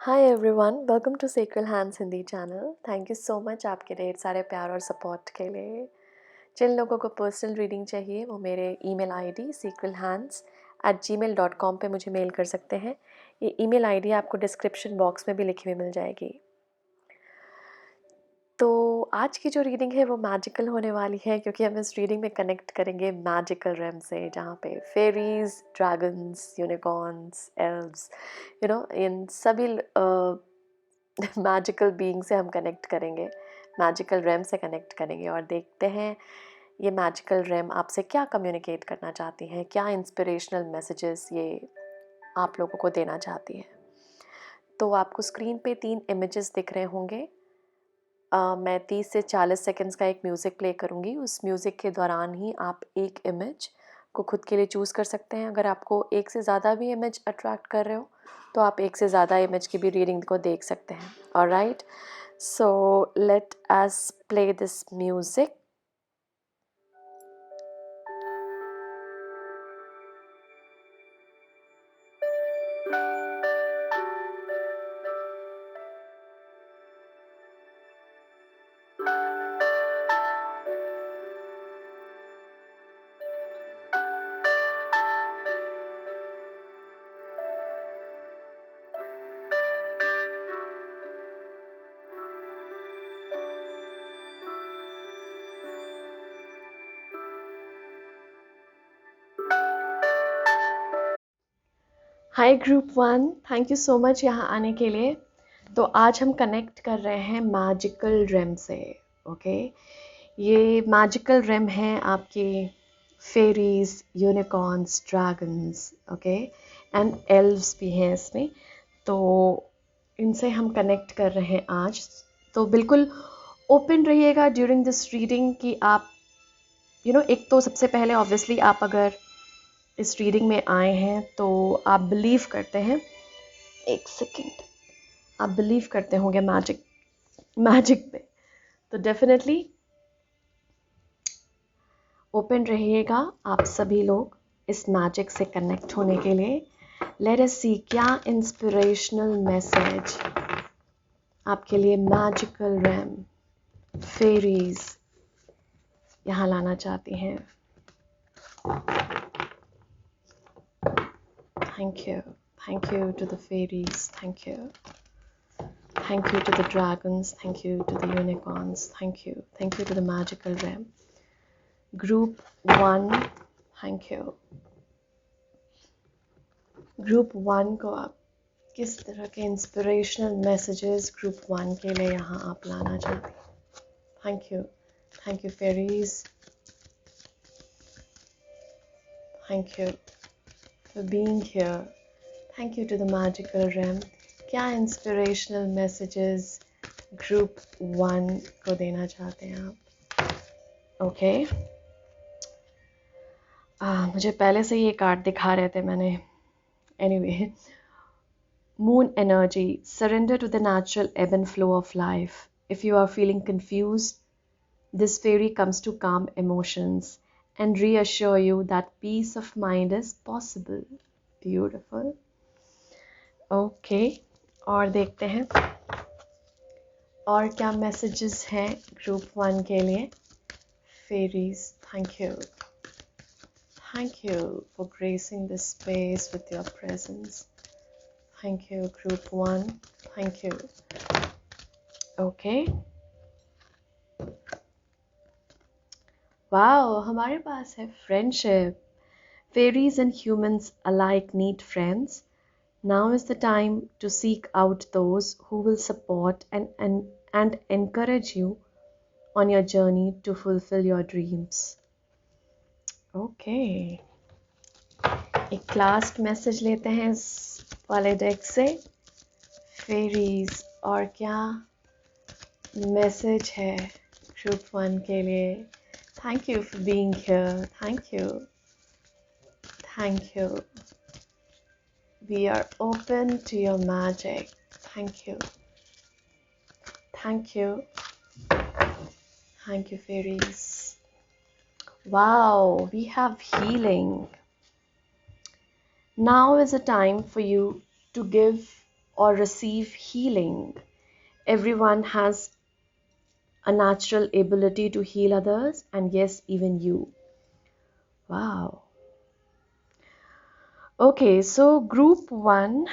Hi everyone, welcome to sacred hands Hindi channel. Thank you so much आपके ढेर सारे प्यार और सपोर्ट के लिए। जिन लोगों को पर्सनल रीडिंग चाहिए वो मेरे ईमेल आईडी secrelhands@gmail.com पे मुझे मेल कर सकते हैं। ये ईमेल आईडी आपको डिस्क्रिप्शन बॉक्स में भी लिखी हुई मिल जाएगी। तो आज की जो रीडिंग है वो मैजिकल होने वाली है, क्योंकि हम इस रीडिंग में कनेक्ट करेंगे मैजिकल रेम से, जहाँ पे फेरीज, ड्रैगन्स, यूनिकॉर्न्स, एल्व्स, इन सभी मैजिकल बीइंग से हम कनेक्ट करेंगे, मैजिकल रेम से कनेक्ट करेंगे और देखते हैं ये मैजिकल रेम आपसे क्या कम्युनिकेट करना चाहती है, क्या इंस्पिरेशनल मैसेजेस ये आप लोगों को देना चाहती है। तो आपको स्क्रीन पे 3 इमेजेस दिख रहे होंगे। मैं 30 से 40 सेकंड्स का एक म्यूज़िक प्ले करूँगी। उस म्यूज़िक के दौरान ही आप एक इमेज को खुद के लिए चूज़ कर सकते हैं। अगर आपको एक से ज़्यादा भी इमेज अट्रैक्ट कर रहे हो तो आप एक से ज़्यादा इमेज की भी रीडिंग को देख सकते हैं। Alright, so let us play this music. Hi group 1, thank you so much यहाँ आने के लिए। तो आज हम कनेक्ट कर रहे हैं मैजिकल रेम से। ओके, ये मैजिकल रेम है आपकी fairies, unicorns, dragons, okay, and elves भी हैं इसमें। तो इनसे हम कनेक्ट कर रहे हैं आज। तो बिल्कुल ओपन रहिएगा ड्यूरिंग दिस रीडिंग कि आप एक तो सबसे पहले ऑब्वियसली आप अगर इस रीडिंग में आए हैं तो आप बिलीव करते हैं, एक सेकेंड, आप बिलीव करते होंगे मैजिक पे। तो डेफिनेटली ओपन रहिएगा आप सभी लोग इस मैजिक से कनेक्ट होने के लिए। लेट अस सी क्या इंस्पिरेशनल मैसेज आपके लिए मैजिकल रैम फेरीज यहाँ लाना चाहती हैं। Thank you to the fairies, thank you to the dragons, thank you to the unicorns, thank you to the magical realm. Group 1, thank you. Group 1 को आप किस तरह के इंस्पिरेशनल मैसेजेस ग्रुप 1 के लिए यहाँ आप लाना चाहते हैं? Thank you fairies, thank you for being here. Thank you to the magical realm. क्या इंस्पिरेशनल मैसेजेस ग्रुप 1 को देना चाहते हैं आप? ओके, मुझे पहले से ये कार्ड दिखा रहे थे मैंने। Anyway, Moon energy, surrender to the natural ebb and flow of life. If you are feeling confused, this fairy comes to calm emotions and reassure you that peace of mind is possible. Beautiful. Okay, और देखते हैं और क्या messages हैं group 1 के लिए। Fairies, thank you for gracing this space with your presence. Thank you group 1, thank you. Okay, wow, हमारे पास है friendship. Fairies and humans alike need friends. Now is the time to seek out those who will support and encourage you on your journey to fulfill your dreams. Okay. एक last message लेते हैं इस वाले deck से। Fairies, और क्या message है group 1 के लिए? Thank you for being here, thank you. We are open to your magic. Thank you, fairies. Wow, we have healing. Now is a time for you to give or receive healing. Everyone has a natural ability to heal others, and yes, even you. Wow. Okay, so group 1,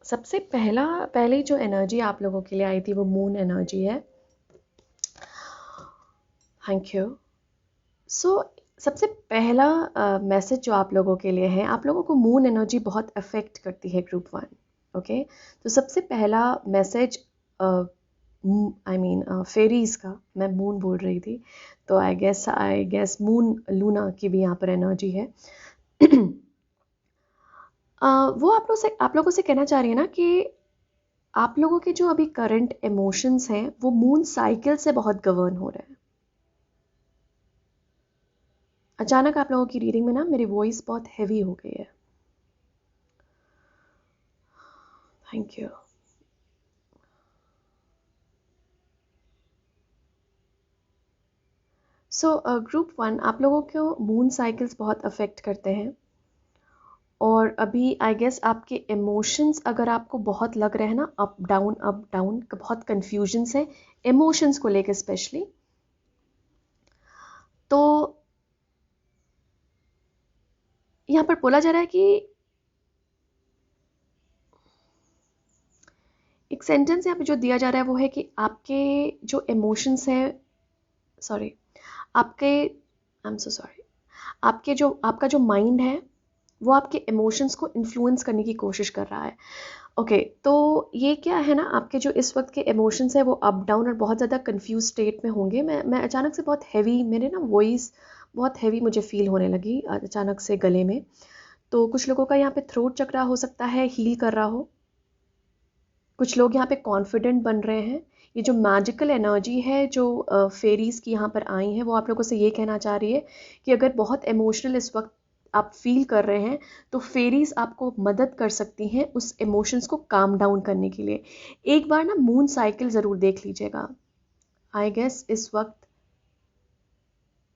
सबसे पहली जो energy आप लोगों के लिए आई थी वो मून एनर्जी है. Thank you. सो सबसे पहला मैसेज जो आप लोगों के लिए है, आप लोगों को मून एनर्जी बहुत अफेक्ट करती है ग्रुप 1. ओके, तो सबसे पहला मैसेज आई मीन फेरीज का, मैं मून बोल रही थी, तो आई गेस मून लूना की भी यहाँ पर एनर्जी है. वो आप लोगों से कहना चाह रही है ना कि आप लोगों के जो अभी करंट इमोशंस हैं वो मून साइकिल से बहुत गवर्न हो रहे हैं. अचानक आप लोगों की रीडिंग में ना मेरी वॉइस बहुत हैवी हो गई है. Thank you. सो ग्रुप 1, आप लोगों को मून साइकिल्स बहुत अफेक्ट करते हैं. और अभी आई गेस आपके इमोशंस अगर आपको बहुत लग रहे हैं ना, अप डाउन बहुत कन्फ्यूजन्स है इमोशंस को लेकर स्पेशली, तो यहाँ पर बोला जा रहा है कि एक सेंटेंस यहाँ पे जो दिया जा रहा है वो है कि आपके जो इमोशंस हैं, sorry, I am so sorry, आपका जो माइंड है वो आपके इमोशंस को इन्फ्लुएंस करने की कोशिश कर रहा है. ओके, तो ये क्या है ना, आपके जो इस वक्त के इमोशंस है वो अप डाउन और बहुत ज़्यादा कंफ्यूज स्टेट में होंगे. मैं अचानक से बहुत हैवी, मेरे ना वॉइस बहुत हैवी मुझे फील होने लगी अचानक से गले में. तो कुछ लोगों का यहाँ पे थ्रोट चक्रा हो सकता है हील कर रहा हो. कुछ लोग यहाँ पे कॉन्फिडेंट बन रहे हैं. ये जो मैजिकल एनर्जी है जो फेरीज की यहाँ पर आई है वो आप लोगों से ये कहना चाह रही है कि अगर बहुत इमोशनल इस वक्त आप फील कर रहे हैं तो फेरीज आपको मदद कर सकती हैं उस इमोशंस को काम डाउन करने के लिए. एक बार ना मून साइकिल ज़रूर देख लीजिएगा. आई गेस इस वक्त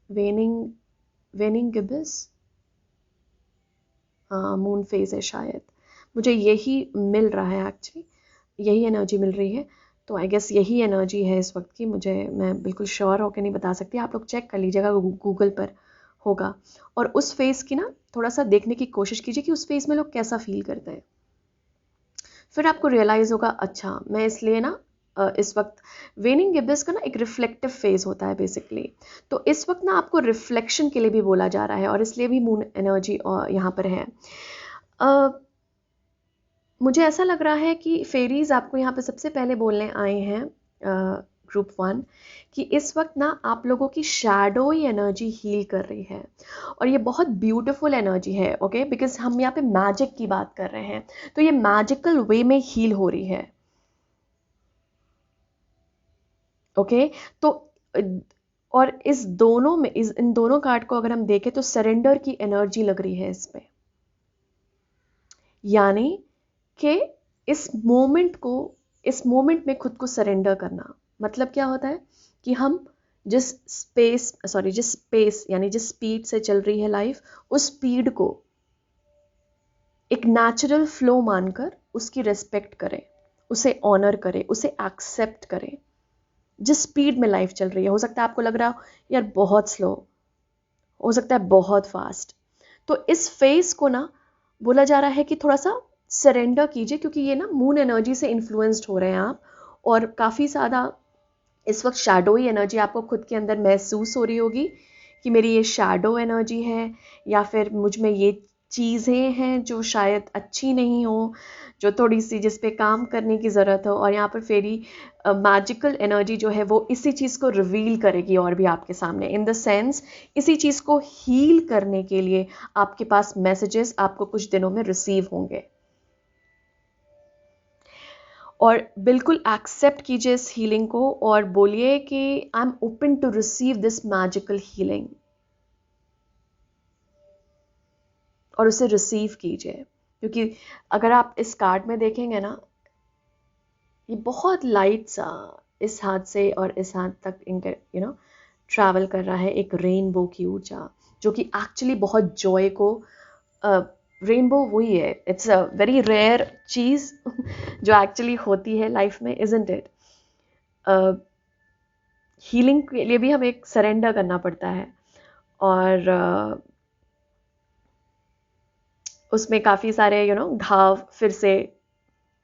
वेनिंग गिब्स मून फेज है शायद, मुझे यही मिल रहा है एक्चुअली, यही एनर्जी मिल रही है. तो आई गेस यही एनर्जी है इस वक्त की. मैं बिल्कुल श्योर होकर नहीं बता सकती, आप लोग चेक कर लीजिएगा, गूगल पर होगा. और उस फेस की ना थोड़ा सा देखने की कोशिश कीजिए कि उस फेस में लोग कैसा फील करते हैं. फिर आपको रियलाइज़ होगा, अच्छा मैं इसलिए ना इस वक्त वेनिंग गिब्स का ना एक रिफ्लेक्टिव फेज होता है बेसिकली. तो इस वक्त ना आपको रिफ्लेक्शन के लिए भी बोला जा रहा है और इसलिए भी मून एनर्जी यहाँ पर है. मुझे ऐसा लग रहा है कि फेरीज आपको यहाँ पे सबसे पहले बोलने आए हैं ग्रुप 1 कि इस वक्त ना आप लोगों की शैडोई एनर्जी हील कर रही है. और ये बहुत ब्यूटीफुल एनर्जी है. ओके, बिकॉज हम यहाँ पे मैजिक की बात कर रहे हैं, तो ये मैजिकल वे में हील हो रही है. ओके, तो और इन दोनों कार्ड को अगर हम देखें तो सरेंडर की एनर्जी लग रही है इस पे. यानी कि इस मोमेंट में खुद को सरेंडर करना मतलब क्या होता है कि हम जिस स्पेस यानी जिस स्पीड से चल रही है लाइफ, उस स्पीड को एक नेचुरल फ्लो मानकर उसकी रिस्पेक्ट करें, उसे ऑनर करें, उसे एक्सेप्ट करें. जिस स्पीड में लाइफ चल रही है, हो सकता है आपको लग रहा हो यार बहुत स्लो, हो सकता है बहुत फास्ट, तो इस फेस को ना बोला जा रहा है कि थोड़ा सा सरेंडर कीजिए, क्योंकि ये ना मून एनर्जी से इन्फ्लुएंस्ड हो रहे हैं आप. और काफ़ी ज़्यादा इस वक्त शैडोई एनर्जी आपको खुद के अंदर महसूस हो रही होगी कि मेरी ये शैडो एनर्जी है, या फिर मुझ में ये चीज़ें हैं जो शायद अच्छी नहीं हो, जो थोड़ी सी जिस पे काम करने की ज़रूरत हो. और यहाँ पर फेरी मैजिकल एनर्जी जो है वो इसी चीज़ को रिवील करेगी और भी आपके सामने, इन द सेंस इसी चीज़ को हील करने के लिए आपके पास मैसेजेस आपको कुछ दिनों में रिसीव होंगे. और बिल्कुल एक्सेप्ट कीजिए इस हीलिंग को और बोलिए कि I am open to receive this magical healing, और उसे रिसीव कीजिए. क्योंकि अगर आप इस कार्ड में देखेंगे ना, ये बहुत लाइट सा इस हाथ से और इस हाथ तक ट्रैवल कर रहा है, एक रेनबो की ऊर्जा जो कि एक्चुअली बहुत जॉय को रेनबो वही है, इट्स अ वेरी रेयर चीज़ जो एक्चुअली होती है लाइफ में, इजंट इट? हीलिंग के लिए भी हमें एक सरेंडर करना पड़ता है, और उसमें काफ़ी सारे घाव फिर से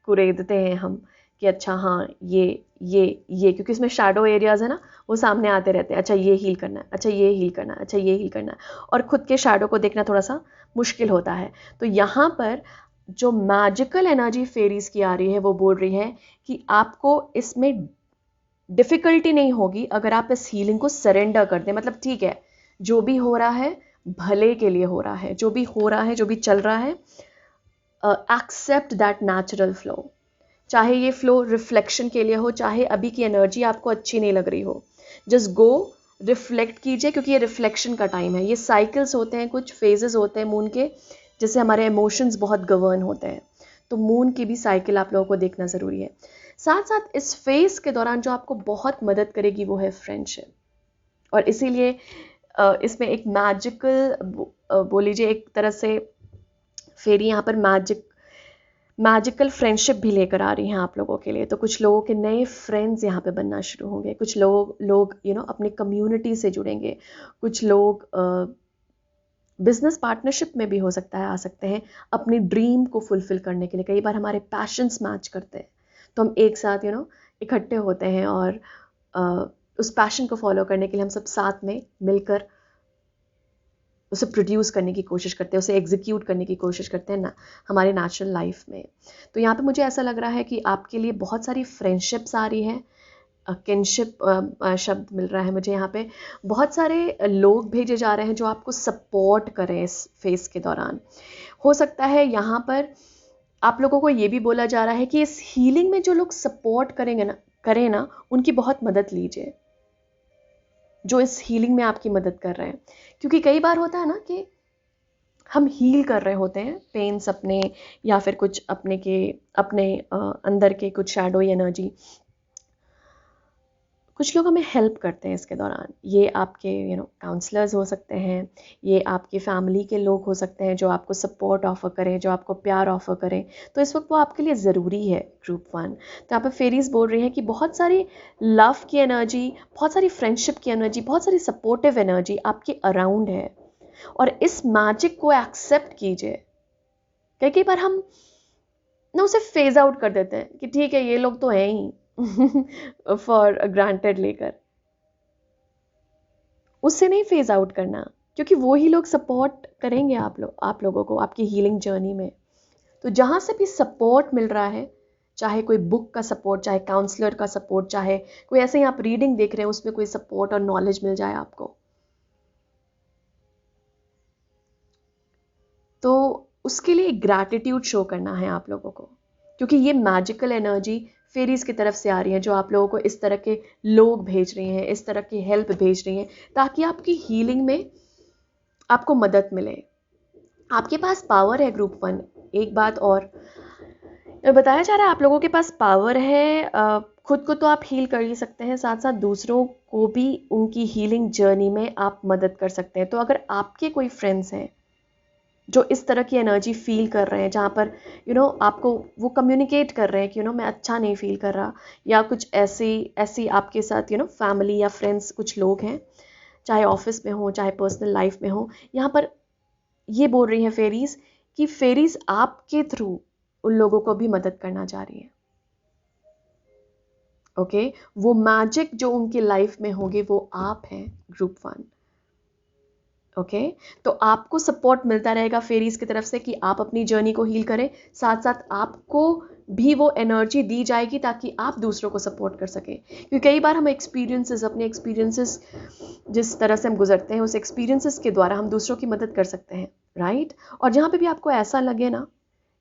कुरेदते हैं हम कि अच्छा हाँ ये क्योंकि इसमें शैडो एरियाज है ना, वो सामने आते रहते हैं। अच्छा ये हील करना है, अच्छा ये हील करना है, अच्छा ये हील करना है, और खुद के शैडो को देखना थोड़ा सा मुश्किल होता है। तो यहाँ पर जो मैजिकल एनर्जी फेरीज की आ रही है वो बोल रही है कि आपको इसमें डिफ़िकल्टी नहीं होगी अगर आप इस हीलिंग को सरेंडर कर दें। मतलब ठीक है, जो भी हो रहा है भले के लिए हो रहा है, जो भी हो रहा है, जो भी चल रहा है, एक्सेप्ट दैट नेचुरल फ्लो। चाहे ये फ्लो रिफ्लेक्शन के लिए हो, चाहे अभी की एनर्जी आपको अच्छी नहीं लग रही हो, जस्ट गो रिफ्लेक्ट कीजिए, क्योंकि ये रिफ्लेक्शन का टाइम है। ये साइकिल्स होते हैं, कुछ फेजेस होते हैं मून के, जैसे हमारे इमोशंस बहुत गवर्न होते हैं, तो मून की भी साइकिल आप लोगों को देखना ज़रूरी है। साथ साथ इस फेज के दौरान जो आपको बहुत मदद करेगी वो है फ्रेंडशिप, और इसीलिए इसमें एक मैजिकल बोल लीजिए एक तरह से फेरी यहाँ पर मैजिकल फ्रेंडशिप भी लेकर आ रही हैं आप लोगों के लिए। तो कुछ लोगों के नए फ्रेंड्स यहाँ पे बनना शुरू होंगे, कुछ लोग अपनी कम्युनिटी से जुड़ेंगे, कुछ लोग बिजनेस पार्टनरशिप में भी हो सकता है आ सकते हैं अपनी ड्रीम को फुलफिल करने के लिए। कई बार हमारे पैशंस मैच करते हैं, तो हम एक साथ इकट्ठे होते हैं, और उस पैशन को फॉलो करने के लिए हम सब साथ में मिलकर उसे प्रोड्यूस करने की कोशिश करते हैं, उसे एग्जीक्यूट करने की कोशिश करते हैं ना हमारी नेचुरल लाइफ में। तो यहाँ पे मुझे ऐसा लग रहा है कि आपके लिए बहुत सारी फ्रेंडशिप्स आ रही हैं, किनशिप शब्द मिल रहा है मुझे यहाँ पे। बहुत सारे लोग भेजे जा रहे हैं जो आपको सपोर्ट करें इस फेज के दौरान। हो सकता है यहाँ पर आप लोगों को ये भी बोला जा रहा है कि इस हीलिंग में जो लोग सपोर्ट करें ना उनकी बहुत मदद लीजिए, जो इस हीलिंग में आपकी मदद कर रहे हैं। क्योंकि कई बार होता है ना कि हम हील कर रहे होते हैं पेन्स अपने, या फिर कुछ अपने अंदर के कुछ शैडो एनर्जी, कुछ लोग हमें हेल्प करते हैं इसके दौरान। ये आपके काउंसलर्स हो सकते हैं, ये आपकी फैमिली के लोग हो सकते हैं जो आपको सपोर्ट ऑफ़र करें, जो आपको प्यार ऑफ़र करें। तो इस वक्त वो आपके लिए ज़रूरी है ग्रुप 1। तो यहाँ पर फेरीज बोल रही हैं कि बहुत सारी लव की एनर्जी, बहुत सारी फ्रेंडशिप की एनर्जी, बहुत सारी सपोर्टिव एनर्जी आपके अराउंड है, और इस मैजिक को एक्सेप्ट कीजिए। कई बार हम ना उसे फेज आउट कर देते हैं कि ठीक है ये लोग तो हैं ही फॉर ग्रांटेड लेकर। उससे नहीं फेज आउट करना, क्योंकि वो ही लोग सपोर्ट करेंगे आप लोगों को आपकी हीलिंग जर्नी में। तो जहाँ से भी सपोर्ट मिल रहा है, चाहे कोई बुक का सपोर्ट, चाहे काउंसलर का सपोर्ट, चाहे कोई ऐसे ही आप रीडिंग देख रहे हैं उसमें कोई सपोर्ट और नॉलेज मिल जाए आपको, तो उसके लिए ग्रैटिट्यूड शो करना है आप लोगों को, क्योंकि ये मैजिकल एनर्जी फेरीज की तरफ से आ रही है जो आप लोगों को इस तरह के लोग भेज रही हैं, इस तरह की हेल्प भेज रही हैं, ताकि आपकी हीलिंग में आपको मदद मिले। आपके पास पावर है ग्रुप 1। एक बात और बताया जा रहा है, आप लोगों के पास पावर है। खुद को तो आप हील कर ही सकते हैं, साथ साथ दूसरों को भी उनकी हीलिंग जर्नी में आप मदद कर सकते हैं। तो अगर आपके कोई फ्रेंड्स हैं जो इस तरह की एनर्जी फील कर रहे हैं, जहाँ पर आपको वो कम्युनिकेट कर रहे हैं कि मैं अच्छा नहीं फील कर रहा, या कुछ ऐसी आपके साथ फैमिली या फ्रेंड्स कुछ लोग हैं, चाहे ऑफिस में हो चाहे पर्सनल लाइफ में हो, यहाँ पर ये बोल रही हैं फेरीज कि फेरीज आपके थ्रू उन लोगों को भी मदद करना चाह रही है। ओके, वो मैजिक जो उनकी लाइफ में होगी वो आप हैं ग्रुप 1। ओके, तो आपको सपोर्ट मिलता रहेगा फेरीज की तरफ से कि आप अपनी जर्नी को हील करें, साथ साथ आपको भी वो एनर्जी दी जाएगी ताकि आप दूसरों को सपोर्ट कर सकें। क्योंकि कई बार हम अपने एक्सपीरियंसेस जिस तरह से हम गुजरते हैं, उस एक्सपीरियंसेस के द्वारा हम दूसरों की मदद कर सकते हैं, राइट। और जहाँ पे भी आपको ऐसा लगे ना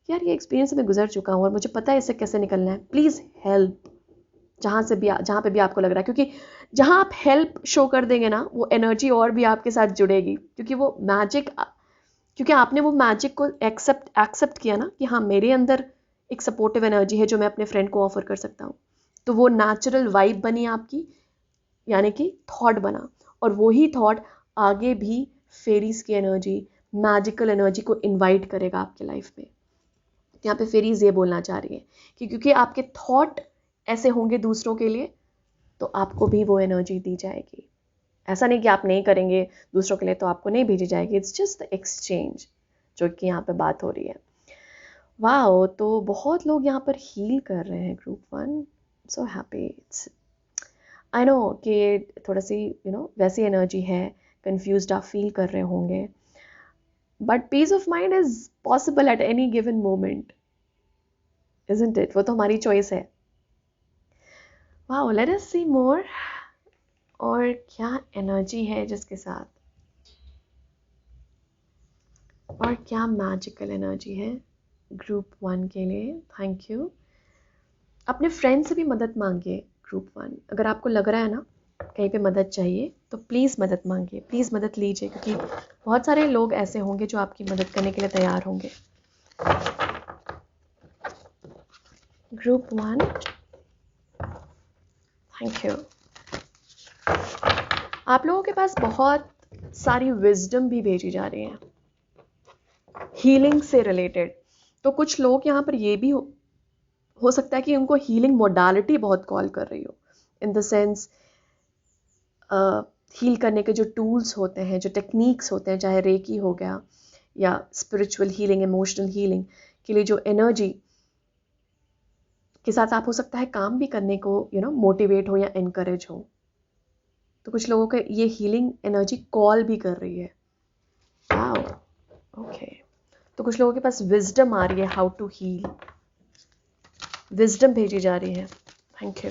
यार ये एक्सपीरियंस में गुजर चुका हूँ और मुझे पता है इससे कैसे निकलना है, प्लीज़ हेल्प। जहाँ पे भी आपको लग रहा है, क्योंकि जहाँ आप हेल्प शो कर देंगे ना वो एनर्जी और भी आपके साथ जुड़ेगी, क्योंकि वो मैजिक, क्योंकि आपने वो मैजिक को एक्सेप्ट किया ना कि हाँ मेरे अंदर एक सपोर्टिव एनर्जी है जो मैं अपने फ्रेंड को ऑफर कर सकता हूँ। तो वो नेचुरल वाइब बनी आपकी, यानी कि थॉट बना, और वही थॉट आगे भी फेरीज की एनर्जी, मैजिकल एनर्जी को इनवाइट करेगा आपके लाइफ में। यहाँ पे फेरीज ये बोलना चाह रही है कि क्योंकि आपके थॉट ऐसे होंगे दूसरों के लिए, तो आपको भी वो एनर्जी दी जाएगी। ऐसा नहीं कि आप नहीं करेंगे दूसरों के लिए तो आपको नहीं भेजी जाएगी, इट्स जस्ट द एक्सचेंज जो कि यहाँ पे बात हो रही है। वाओ, तो बहुत लोग यहाँ पर हील कर रहे हैं group 1, so happy. It's I know कि थोड़ा सी वैसी एनर्जी है, कंफ्यूज्ड आप फील कर रहे होंगे, but peace of mind is possible at any given moment, isn't it? वो तो हमारी चॉइस है। वाओ, लेट अस सी मोर। और क्या एनर्जी है जिसके साथ, और क्या मैजिकल एनर्जी है ग्रुप 1 के लिए। Thank you. अपने फ्रेंड से भी मदद मांगिए ग्रुप 1। अगर आपको लग रहा है ना कहीं पे मदद चाहिए तो प्लीज़ मदद मांगिए, प्लीज़ मदद लीजिए, क्योंकि बहुत सारे लोग ऐसे होंगे जो आपकी मदद करने के लिए तैयार होंगे। Group 1, thank you. आप लोगों के पास बहुत सारी विजडम भी भेजी जा रही है हीलिंग से रिलेटेड। तो कुछ लोग यहाँ पर ये भी हो सकता है कि उनको हीलिंग मोडालिटी बहुत कॉल कर रही हो, इन द सेंस हील करने के जो टूल्स होते हैं, जो टेक्निक्स होते हैं, चाहे रेकी हो गया या स्पिरिचुअल हीलिंग, इमोशनल हीलिंग के लिए जो एनर्जी के साथ आप हो सकता है काम भी करने को मोटिवेट हो या इनकरेज हो। तो कुछ लोगों के ये हीलिंग एनर्जी कॉल भी कर रही है। Wow, okay. तो कुछ लोगों के पास विजडम आ रही है, हाउ टू हील, विजडम भेजी जा रही है। थैंक यू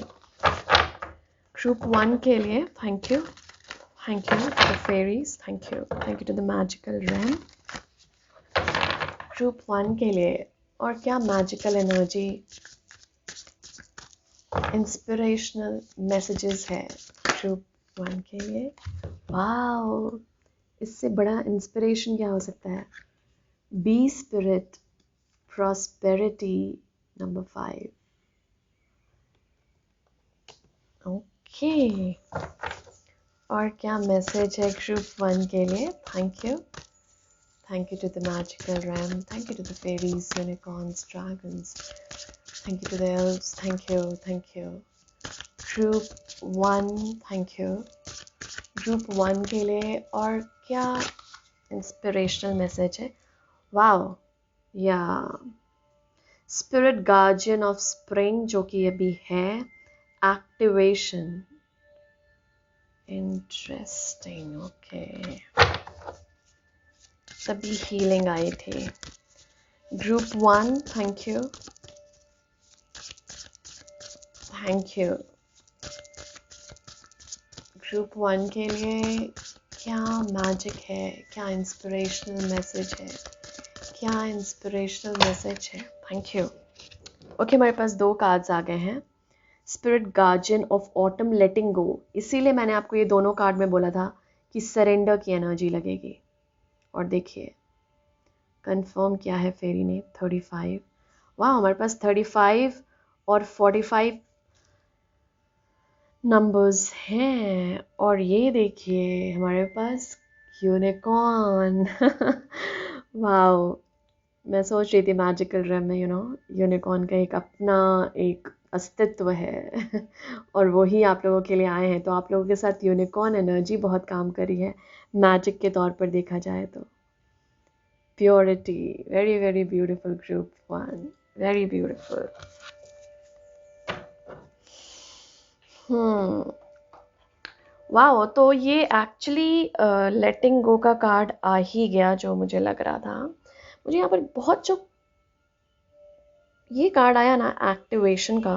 ग्रुप 1 के लिए। Thank you, thank you to the fairies, thank you to the magical realm group 1 के लिए। और क्या मैजिकल एनर्जी, इंस्पिरेशनल मैसेजेस है ग्रुप 1 के लिए। वाओ, इससे बड़ा इंस्पिरेशन क्या हो सकता है। Bee spirit, prosperity, number 5। Okay, और क्या मैसेज है ग्रुप 1 के लिए। Thank you to the magical realm, thank you to the fairies, unicorns, dragons, thank you to the elves, thank you group 1, thank you group 1 के लिए। और क्या inspirational message है। वाओ, या स्पिरिट गार्जियन ऑफ स्प्रिंग, जो कि अभी है एक्टिवेशन। Interesting, okay. तभी हीलिंग आई थी ग्रुप 1। थैंक यू ग्रुप 1 के लिए। क्या मैजिक है, क्या इंस्पिरेशनल मैसेज है, क्या इंस्पिरेशनल मैसेज है। Thank you. ओके, हमारे पास 2 कार्ड्स आ गए हैं। स्पिरिट गार्जियन ऑफ ऑटम, लेटिंग गो। इसीलिए मैंने आपको ये दोनों कार्ड में बोला था कि सरेंडर की एनर्जी लगेगी। और देखिए कंफर्म किया है फेरी ने 35। वाह, हमारे पास 35 और 45 नंबर्स हैं। और ये देखिए हमारे पास यूनिकॉर्न। वाह, मैं सोच रही थी मैजिकल रैम में यूनिकॉर्न का एक अपना एक अस्तित्व है। और वही आप लोगों के लिए आए हैं। तो आप लोगों के साथ यूनिकॉर्न एनर्जी बहुत काम करी है मैजिक के तौर पर देखा जाए तो। Purity, very very beautiful group 1, very beautiful. वाह, तो ये एक्चुअली लेटिंग गो का कार्ड आ ही गया जो मुझे लग रहा था। मुझे यहाँ पर बहुत जो ये कार्ड आया ना एक्टिवेशन का,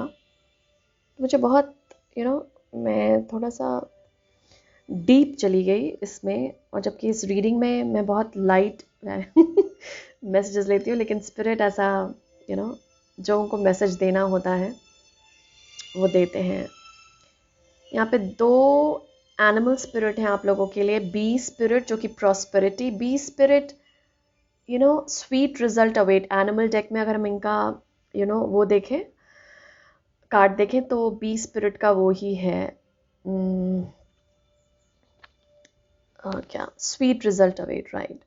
मुझे बहुत मैं थोड़ा सा डीप चली गई इसमें। और जबकि इस रीडिंग में मैं बहुत लाइट मैसेजेस लेती हूँ, लेकिन स्पिरिट ऐसा जो उनको मैसेज देना होता है वो देते हैं। यहाँ पे 2 एनिमल स्पिरिट हैं आप लोगों के लिए। बी स्पिरिट जो कि prosperity, bee spirit sweet result await. Animal deck में अगर हम इनका वो देखें, कार्ड देखें, तो बी स्पिरिट का वो ही है क्या, स्वीट रिजल्ट अवेट, राइट।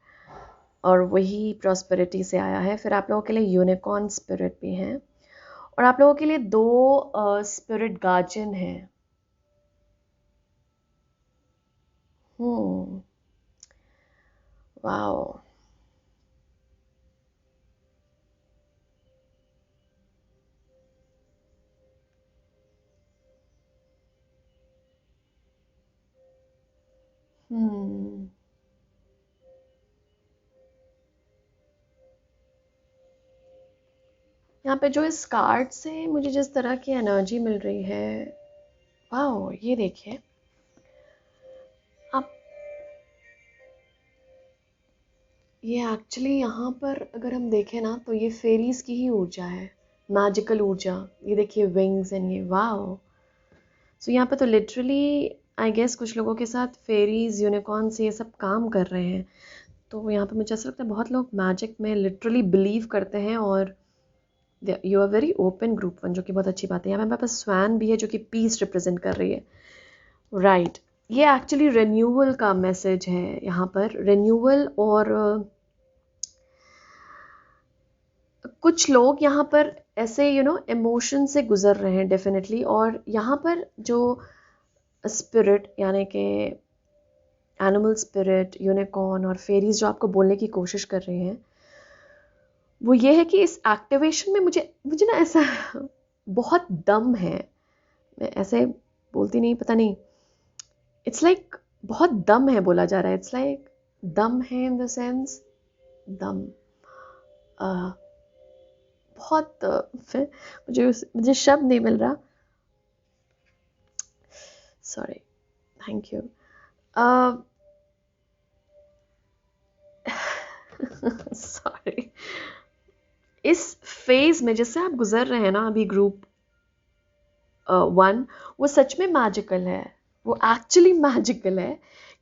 और वही प्रॉस्पेरिटी से आया है। फिर आप लोगों के लिए यूनिकॉर्न स्पिरिट भी हैं, और आप लोगों के लिए 2 स्पिरिट गार्जियन हैं। वाओ। यहाँ पे जो इस कार्ड से मुझे जिस तरह की एनर्जी मिल रही है, वाओ, ये देखिए आप, ये एक्चुअली यहाँ पर अगर हम देखें ना तो ये फेरीज की ही ऊर्जा है, मैजिकल ऊर्जा। ये देखिए विंग्स एंड ये, वाओ। सो यहाँ पे तो लिटरली आई गेस कुछ लोगों के साथ फेरीज, यूनिकॉर्न्स ये सब काम कर रहे हैं। तो यहाँ पे मुझे ऐसा लगता है बहुत लोग मैजिक में लिटरली बिलीव करते हैं, और you are very open group 1, जो कि बहुत अच्छी बात है। यहाँ पे मेरे पास स्वैन भी है जो कि पीस रिप्रेजेंट कर रही है, राइट। ये एक्चुअली रिन्यूअल का मैसेज है यहाँ पर, रिन्यूअल। और कुछ लोग यहाँ पर ऐसे इमोशन से गुजर रहे हैं डेफिनेटली, और यहाँ पर जो स्पिरिट यानी कि एनिमल स्पिरिट, यूनिकॉर्न और फेरीज जो आपको बोलने की कोशिश कर रही हैं, वो ये है कि इस एक्टिवेशन में मुझे ना ऐसा बहुत दम है। मैं ऐसे बोलती नहीं, पता नहीं, इट्स लाइक बहुत दम है बोला जा रहा है। इट्स लाइक दम है इन द सेंस, दम बहुत मुझे शब्द नहीं मिल रहा, सॉरी, थैंक यू। सॉरी। इस फेज में जिससे आप गुजर रहे हैं ना अभी ग्रुप 1, वो सच में मैजिकल है, वो एक्चुअली मैजिकल है,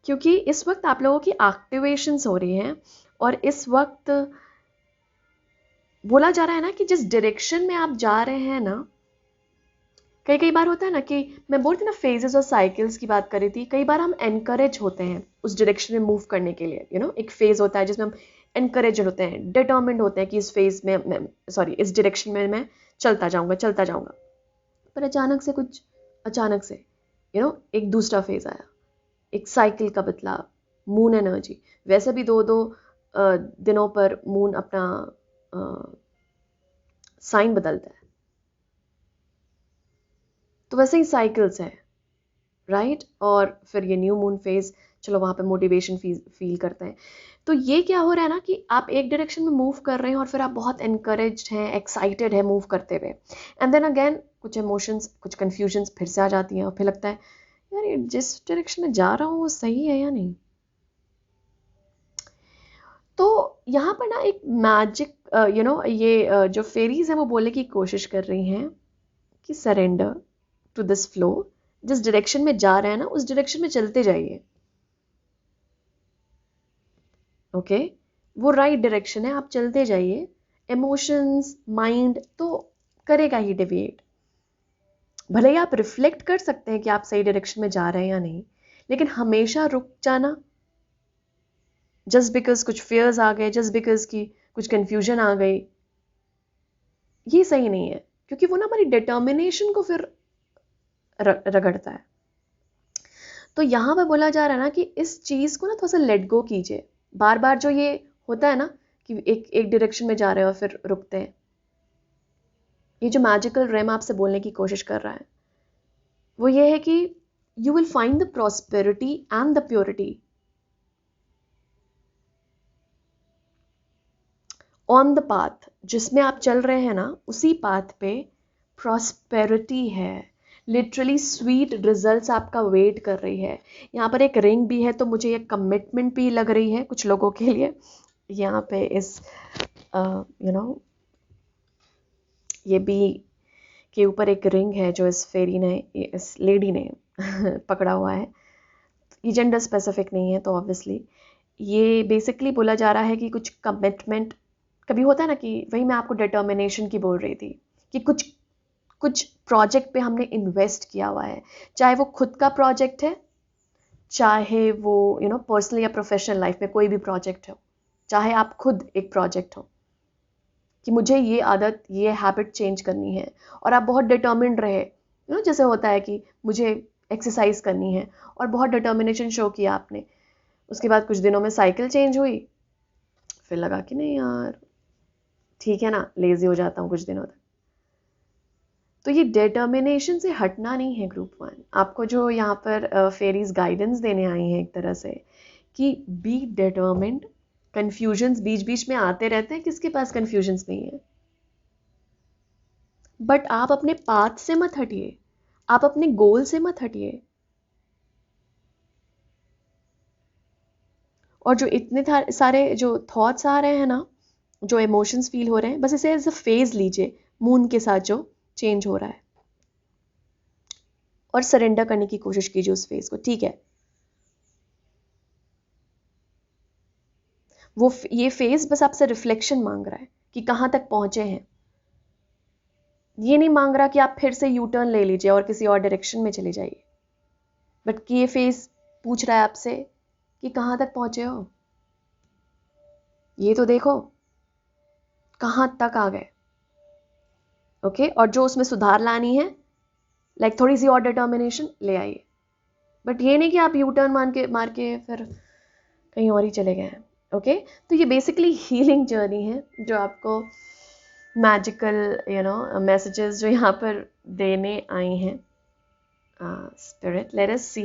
क्योंकि इस वक्त आप लोगों की एक्टिवेशंस हो रही हैं, और इस वक्त बोला जा रहा है ना कि जिस डायरेक्शन में आप जा रहे हैं ना, कई बार होता है ना कि मैं बोलती ना फेजेस और साइकिल्स की बात कर रही थी, कई बार हम एनकरेज होते हैं उस डायरेक्शन में मूव करने के लिए। एक फेज होता है जिसमें हम एनकरेज होते हैं, डिटर्मिन्ड होते हैं कि इस फेज में इस डायरेक्शन में मैं चलता जाऊंगा। पर अचानक से एक दूसरा फेज आया, एक साइकिल का बदलाव, मून एनर्जी। वैसे भी 2 दिनों पर मून अपना साइन बदलता है, तो वैसे ही साइकिल्स है, राइट। और फिर ये न्यू मून फेज, चलो वहाँ पे मोटिवेशन फील करते हैं। तो ये क्या हो रहा है ना कि आप एक डायरेक्शन में मूव कर रहे हैं, और फिर आप बहुत एनकरेज्ड हैं, एक्साइटेड है मूव करते हुए, एंड देन अगेन कुछ इमोशंस, कुछ कन्फ्यूजन्स फिर से आ जाती हैं, और फिर लगता है यार ये जिस डायरेक्शन में जा रहा हूँ वो सही है या नहीं। तो यहाँ पर ना एक मैजिक ये जो फेरीज हैं वो बोलने की कोशिश कर रही हैं कि सरेंडर टू दिस फ्लो, जिस डायरेक्शन में जा रहे हैं ना उस डायरेक्शन में चलते जाइए, ओके। वो राइट डायरेक्शन है, आप चलते जाइए। इमोशंस, माइंड तो करेगा ही डिविएट, भले ही आप रिफ्लेक्ट कर सकते हैं कि आप सही डायरेक्शन में जा रहे हैं या नहीं, लेकिन हमेशा रुक जाना जस्ट बिकॉज कुछ फियर्स आ गए, जस्ट बिकॉज की कुछ कंफ्यूजन आ गई, ये सही नहीं है, क्योंकि वो ना हमारी डिटर्मिनेशन को फिर रगड़ता है। तो यहाँ पे बोला जा रहा है ना कि इस चीज़ को ना थोड़ा सा लेट गो कीजिए। बार बार जो ये होता है ना कि एक डायरेक्शन में जा रहे हो और फिर रुकते हैं, ये जो मैजिकल रेम आपसे बोलने की कोशिश कर रहा है वो ये है कि you will find the prosperity and the purity on the path, जिसमें आप चल रहे हैं ना उसी पाथ पे प्रॉस्पेरिटी है, लिटरली स्वीट रिजल्ट्स आपका वेट कर रही है। यहाँ पर एक रिंग भी है, तो मुझे ये कमिटमेंट भी लग रही है कुछ लोगों के लिए। यहाँ पे इस ये बी के ऊपर एक रिंग है जो इस फेरी ने, इस लेडी ने पकड़ा हुआ है। ये जेंडर स्पेसिफिक नहीं है, तो ऑब्वियसली ये बेसिकली बोला जा रहा है कि कुछ कमिटमेंट कभी होता है ना, कि वही मैं आपको डिटर्मिनेशन की बोल रही थी कि कुछ प्रोजेक्ट पे हमने इन्वेस्ट किया हुआ है, चाहे वो खुद का प्रोजेक्ट है, चाहे वो पर्सनल या प्रोफेशनल लाइफ में कोई भी प्रोजेक्ट हो, चाहे आप खुद एक प्रोजेक्ट हो कि मुझे ये आदत, ये हैबिट चेंज करनी है, और आप बहुत डिटर्मिन्ड रहे, जैसे होता है कि मुझे एक्सरसाइज करनी है और बहुत डिटर्मिनेशन शो किया आपने, उसके बाद कुछ दिनों में साइकिल चेंज हुई, फिर लगा कि नहीं यार ठीक है ना, लेजी हो जाता हूँ कुछ दिनों तक। तो ये डिटर्मिनेशन से हटना नहीं है ग्रुप 1। आपको जो यहाँ पर फेरीज गाइडेंस देने आई हैं एक तरह से कि बी डिटर्मिन्ड। कन्फ्यूजन्स बीच बीच में आते रहते हैं, किसके पास कन्फ्यूजन्स नहीं है, बट आप अपने पाथ से मत हटिए, आप अपने गोल से मत हटिए। और जो इतने सारे जो थॉट्स आ रहे हैं ना, जो इमोशंस फील हो रहे हैं, बस इसे एज अ फेज लीजिए, मून के साथ जो चेंज हो रहा है, और सरेंडर करने की कोशिश कीजिए उस फेज को। ठीक है, वो ये फेज बस आपसे रिफ्लेक्शन मांग रहा है कि कहाँ तक पहुंचे हैं। ये नहीं मांग रहा कि आप फिर से यू टर्न ले लीजिए और किसी और डायरेक्शन में चले जाइए, बट कि ये फेज पूछ रहा है आपसे कि कहाँ तक पहुंचे हो, ये तो देखो कहाँ तक आ गए। ओके, और जो उसमें सुधार लानी है, लाइक थोड़ी सी और डिटर्मिनेशन ले आइए, बट ये नहीं कि आप यू टर्न मार के फिर कहीं और ही चले गए हैं। ओके, तो ये बेसिकली हीलिंग जर्नी है जो आपको मैजिकल मैसेजेस जो यहाँ पर देने आई हैं स्पिरिट। लेट अस सी,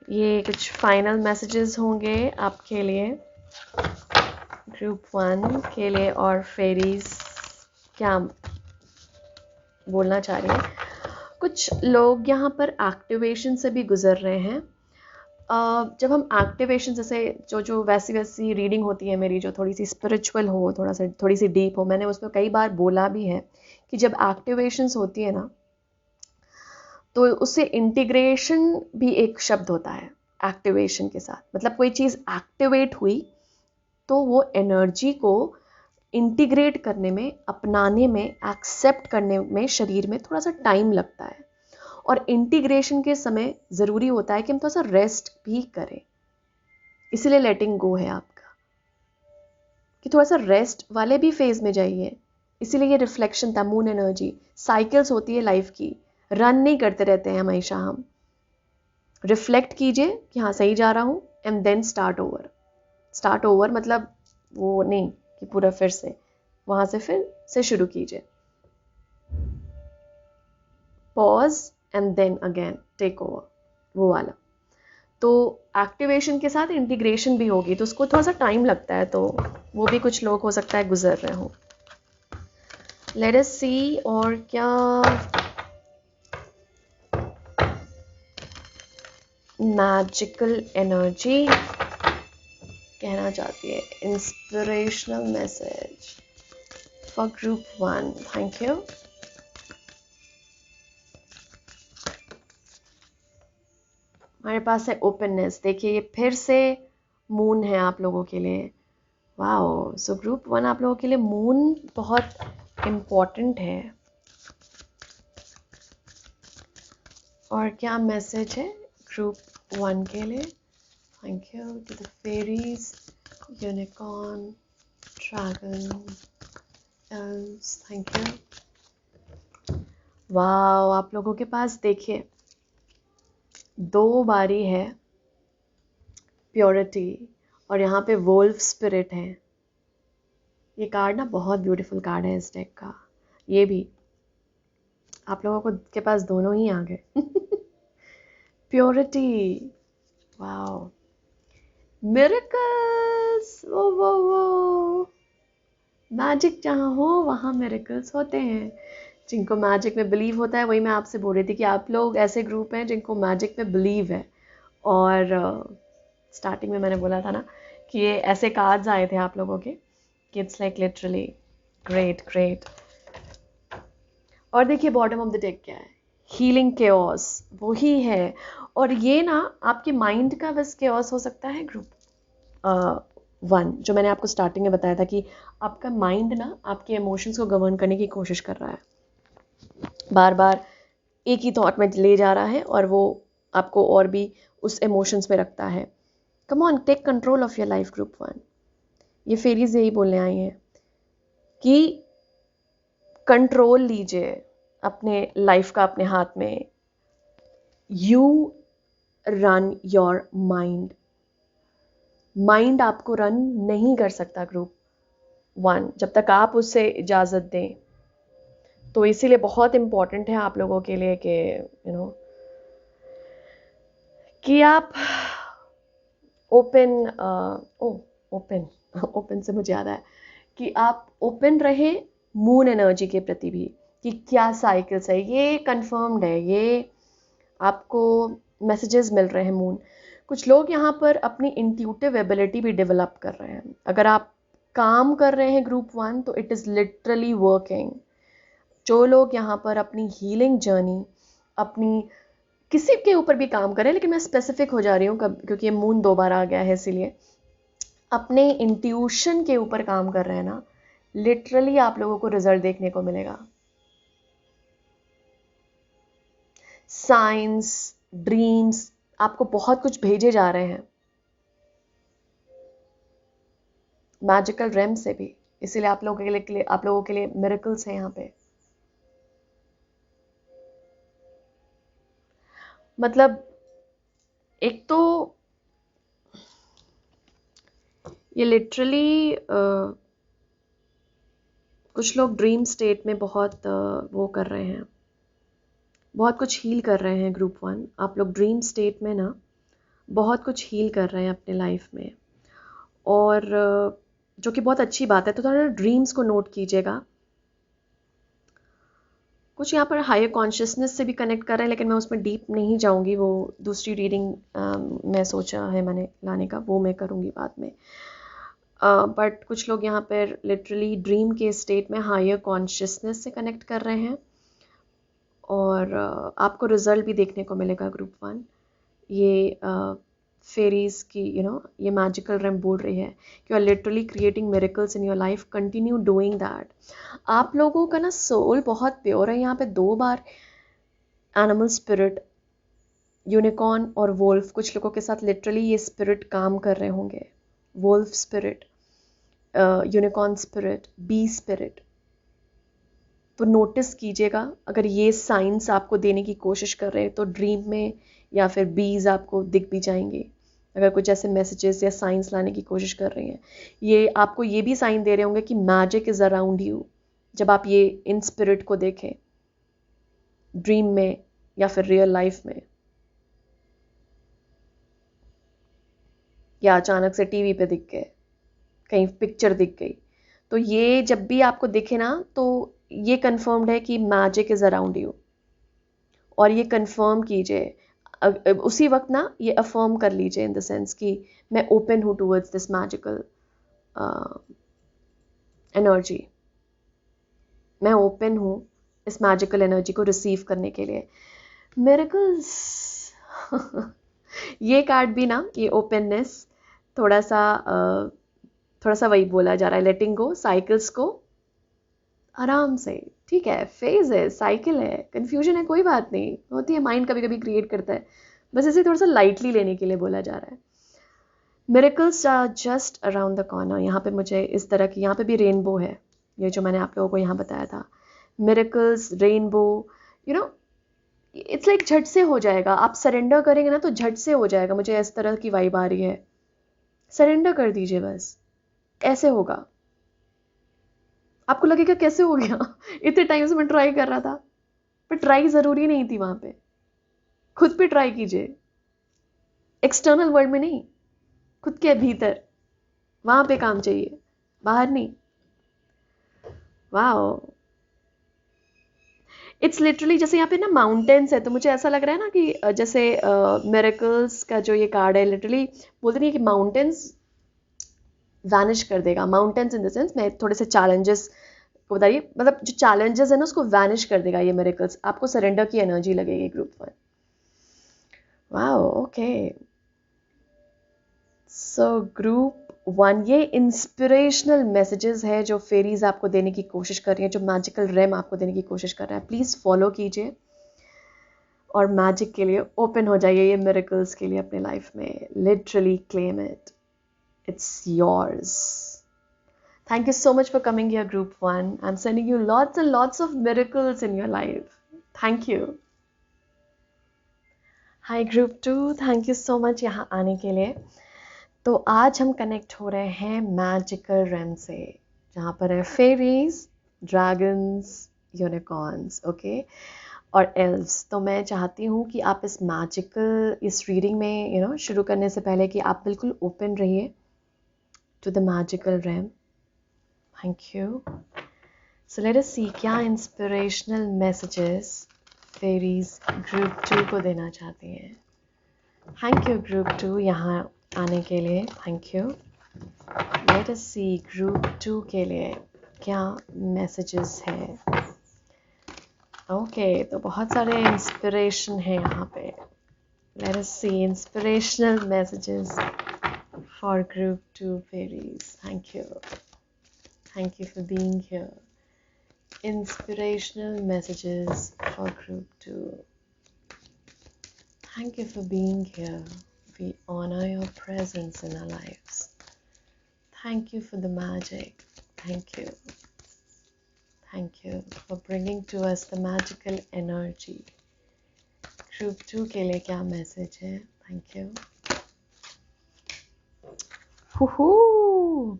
ये कुछ फाइनल मैसेजेस होंगे आपके लिए, ग्रुप 1 के लिए, और फेरीज क्या बोलना चाह रही है। कुछ लोग यहाँ पर एक्टिवेशन से भी गुजर रहे हैं। जब हम एक्टिवेशन, जैसे जो वैसी रीडिंग होती है मेरी, जो थोड़ी सी स्पिरिचुअल हो, थोड़ी सी डीप हो, मैंने उसमें कई बार बोला भी है कि जब एक्टिवेशंस होती है ना, तो उससे इंटीग्रेशन भी एक शब्द होता है एक्टिवेशन के साथ। मतलब कोई चीज़ एक्टिवेट हुई तो वो एनर्जी को इंटीग्रेट करने में, अपनाने में, एक्सेप्ट करने में शरीर में थोड़ा सा टाइम लगता है, और इंटीग्रेशन के समय ज़रूरी होता है कि हम थोड़ा सा रेस्ट भी करें। इसलिए लेटिंग गो है आपका, कि थोड़ा सा रेस्ट वाले भी फेज में जाइए। इसीलिए ये रिफ्लेक्शन था, मून एनर्जी, साइकिल्स होती है लाइफ की, रन नहीं करते रहते हैं हमेशा। हम रिफ्लेक्ट कीजिए कि हाँ सही जा रहा हूँ, and then start over. Start over मतलब वो नहीं कि पूरा फिर से वहाँ से फिर से शुरू कीजिए। Pause and then again take over, वो वाला। तो एक्टिवेशन के साथ इंटीग्रेशन भी होगी, तो उसको थोड़ा सा टाइम लगता है, तो वो भी कुछ लोग हो सकता है गुजर रहे हो। लेट अस सी और क्या मैजिकल एनर्जी कहना चाहती है, inspirational message for group 1। Thank you. हमारे पास है ओपननेस। देखिए ये फिर से मून है आप लोगों के लिए। वाओ, सो ग्रुप 1 आप लोगों के लिए मून बहुत इम्पोर्टेंट है। और क्या मैसेज है ग्रुप 1 के लिए? Thank you to the fairies, unicorn, dragon, elves, thank you. Wow, आप लोगों के पास देखिए 2 बारी है प्योरिटी, और यहाँ पे वोल्फ स्पिरिट है। ये कार्ड ना बहुत ब्यूटीफुल कार्ड है इस डेक का। ये भी आप लोगों को के पास दोनों ही आ गए। प्योरिटी, वाओ, मिरेकल्स, वो मैजिक जहाँ हो वहाँ मिरेकल्स होते हैं। जिनको मैजिक में बिलीव होता है, वही मैं आपसे बोल रही थी कि आप लोग ऐसे ग्रुप हैं जिनको मैजिक में बिलीव है। और स्टार्टिंग में मैंने बोला था ना कि ये ऐसे कार्ड्स आए थे आप लोगों के कि it's like literally great great. और देखिए बॉटम ऑफ द डेक क्या है, हीलिंग केओस, वही है। और ये ना आपके माइंड का बस केओस हो सकता है ग्रुप 1, जो मैंने आपको स्टार्टिंग में बताया था कि आपका माइंड ना आपके इमोशंस को गवर्न करने की कोशिश कर रहा है, बार बार एक ही थॉट में ले जा रहा है, और वो आपको और भी उस इमोशंस में रखता है। Come on, take control of your life group 1। ये फेरीज यही बोलने आई हैं कि कंट्रोल लीजिए अपने लाइफ का अपने हाथ में। You run your mind. Mind आपको रन नहीं कर सकता ग्रुप 1 जब तक आप उससे इजाज़त दें। तो इसीलिए बहुत इम्पॉर्टेंट है आप लोगों के लिए कि कि आप ओपन ओपन से मुझे याद आया कि आप ओपन रहे मून एनर्जी के प्रति भी, कि क्या साइकिल्स है। ये कंफर्म्ड है, ये आपको मैसेजेस मिल रहे हैं मून। कुछ लोग यहाँ पर अपनी इंट्यूटिव एबिलिटी भी डेवलप कर रहे हैं। अगर आप काम कर रहे हैं ग्रुप 1 तो इट इज़ लिटरली वर्किंग। जो लोग यहाँ पर अपनी हीलिंग जर्नी, अपनी किसी के ऊपर भी काम करें, लेकिन मैं स्पेसिफिक हो जा रही हूँ क्योंकि ये मून 2 बार आ गया है, इसीलिए अपने इंट्यूशन के ऊपर काम कर रहे हैं ना, लिटरली आप लोगों को रिजल्ट देखने को मिलेगा। साइंस, ड्रीम्स आपको बहुत कुछ भेजे जा रहे हैं मैजिकल रेम से भी। इसीलिए आप लोगों के लिए मिरेकल्स हैं यहाँ पे। मतलब एक तो ये लिटरली कुछ लोग ड्रीम स्टेट में बहुत वो कर रहे हैं, बहुत कुछ हील कर रहे हैं ग्रुप 1। आप लोग ड्रीम स्टेट में ना बहुत कुछ हील कर रहे हैं अपने लाइफ में, और जो कि बहुत अच्छी बात है। तो थोड़ा ड्रीम्स को नोट कीजिएगा। कुछ यहाँ पर हायर कॉन्शियसनेस से भी कनेक्ट कर रहे हैं, लेकिन मैं उसमें डीप नहीं जाऊँगी। वो दूसरी रीडिंग मैं सोचा है मैंने लाने का, वो मैं करूँगी बाद में। बट कुछ लोग यहाँ पर लिटरली ड्रीम के स्टेट में हायर कॉन्शियसनेस से कनेक्ट कर रहे हैं, और आपको रिजल्ट भी देखने को मिलेगा ग्रुप 1। ये फेरीज की ये मैजिकल रेम बोल रही है कि you are literally creating miracles in your life, continue doing that. आप लोगों का ना सोल बहुत प्योर है। यहाँ पे 2 बार एनिमल स्पिरिट, यूनिकॉर्न और वोल्फ, कुछ लोगों के साथ लिटरली ये स्पिरिट काम कर रहे होंगे। Wolf spirit, unicorn spirit, bee spirit. तो नोटिस कीजिएगा, अगर ये साइंस आपको देने की कोशिश कर रहे हैं तो ड्रीम में या फिर बीज आपको दिख भी जाएंगे। अगर कुछ ऐसे मैसेजेस या साइंस लाने की कोशिश कर रही हैं, ये आपको ये भी साइन दे रहे होंगे कि मैजिक इज अराउंड यू। जब आप ये इन स्पिरिट को देखें ड्रीम में या फिर रियल लाइफ में, या अचानक से टीवी पे दिख गए, कहीं पिक्चर दिख गई, तो ये जब भी आपको दिखे ना, तो ये कंफर्म्ड है कि मैजिक इज अराउंड यू। और ये कंफर्म कीजिए उसी वक्त ना, ये अफर्म कर लीजिए इन द सेंस कि मैं ओपन हूँ टूवर्ड्स दिस मैजिकल एनर्जी। मैं ओपन हूँ इस मैजिकल एनर्जी को रिसीव करने के लिए। मिरेकल्स ये कार्ड भी ना, ये ओपननेस, थोड़ा सा वही बोला जा रहा है, लेटिंग गो साइकिल्स को आराम से। ठीक है, फेज है, साइकिल है, कंफ्यूजन है, कोई बात नहीं, होती है, माइंड कभी कभी क्रिएट करता है, बस इसे थोड़ा सा लाइटली लेने के लिए बोला जा रहा है। Miracles are just around the corner. यहाँ पे मुझे इस तरह की, यहाँ पे भी रेनबो है, ये जो मैंने आप लोगों को यहाँ बताया था, मिरेकल्स, रेनबो, इट्स लाइक झट से हो जाएगा। आप सरेंडर करेंगे ना तो झट से हो जाएगा। मुझे इस तरह की वाइब आ रही है। सरेंडर कर दीजिए, बस ऐसे होगा। आपको लगेगा कैसे हो गया इतने टाइम से मैं ट्राई कर रहा था, पर ट्राई ज़रूरी नहीं थी। वहाँ पे खुद पे ट्राई कीजिए, एक्सटर्नल वर्ल्ड में नहीं, खुद के भीतर, वहाँ पे काम चाहिए, बाहर नहीं। वाओ, इट्स लिटरली जैसे यहाँ पे ना माउंटेन्स है, तो मुझे ऐसा लग रहा है ना कि जैसे मिरेकल्स का जो ये कार्ड है, लिटरली बोलते नहीं है कि माउंटेन्स वैनिश कर देगा। माउंटेन्स इन द सेंस, मैं थोड़े से चैलेंजेस को बताइए, मतलब जो चैलेंजेस है ना उसको वैनिश कर देगा ये मिरेकल्स। आपको सरेंडर की एनर्जी लगेगी group 1। Wow, okay. So group 1, ये इंस्पिरेशनल मैसेजेस है जो फेरीज आपको देने की कोशिश कर रही है, जो मैजिकल रेम आपको देने की कोशिश कर रहा है। प्लीज़ फॉलो कीजिए। और मैजिक के लिए ओपन हो जाइए, ये मिरेकल्स के लिए अपने लाइफ में. Literally claim it. It's yours. Thank you so much for coming here, Group 1. I'm sending you lots and lots of miracles in your life. Thank you. Hi, Group 2. Thank you so much यहाँ आने के लिए. तो आज हम connect हो रहे हैं मैजिकल रेम से, जहाँ पर है फेरीज, ड्रैगन्स, यूनिकॉर्न्स, ओके, और एल्व्स. तो मैं चाहती हूँ कि आप इस रीडिंग में शुरू करने से पहले कि आप बिल्कुल ओपन रहिए to the magical realm. Thank you. So let us see क्या इंस्पिरेशनल मैसेजेस फेरीज ग्रुप 2 को देना चाहती हैं. थैंक यू ग्रुप 2 यहाँ आने के लिए. Thank you. Let us see group 2 के लिए क्या मैसेजेस है. ओके, तो बहुत सारे इंस्पिरेशन है यहाँ पे. Let us see inspirational messages for group 2 fairies. Thank you. Thank you for being here. Inspirational messages for Group 2. Thank you for being here. We honor your presence in our lives. Thank you for the magic. Thank you. Thank you for bringing to us the magical energy. Group 2 के लिए क्या message है? Thank you.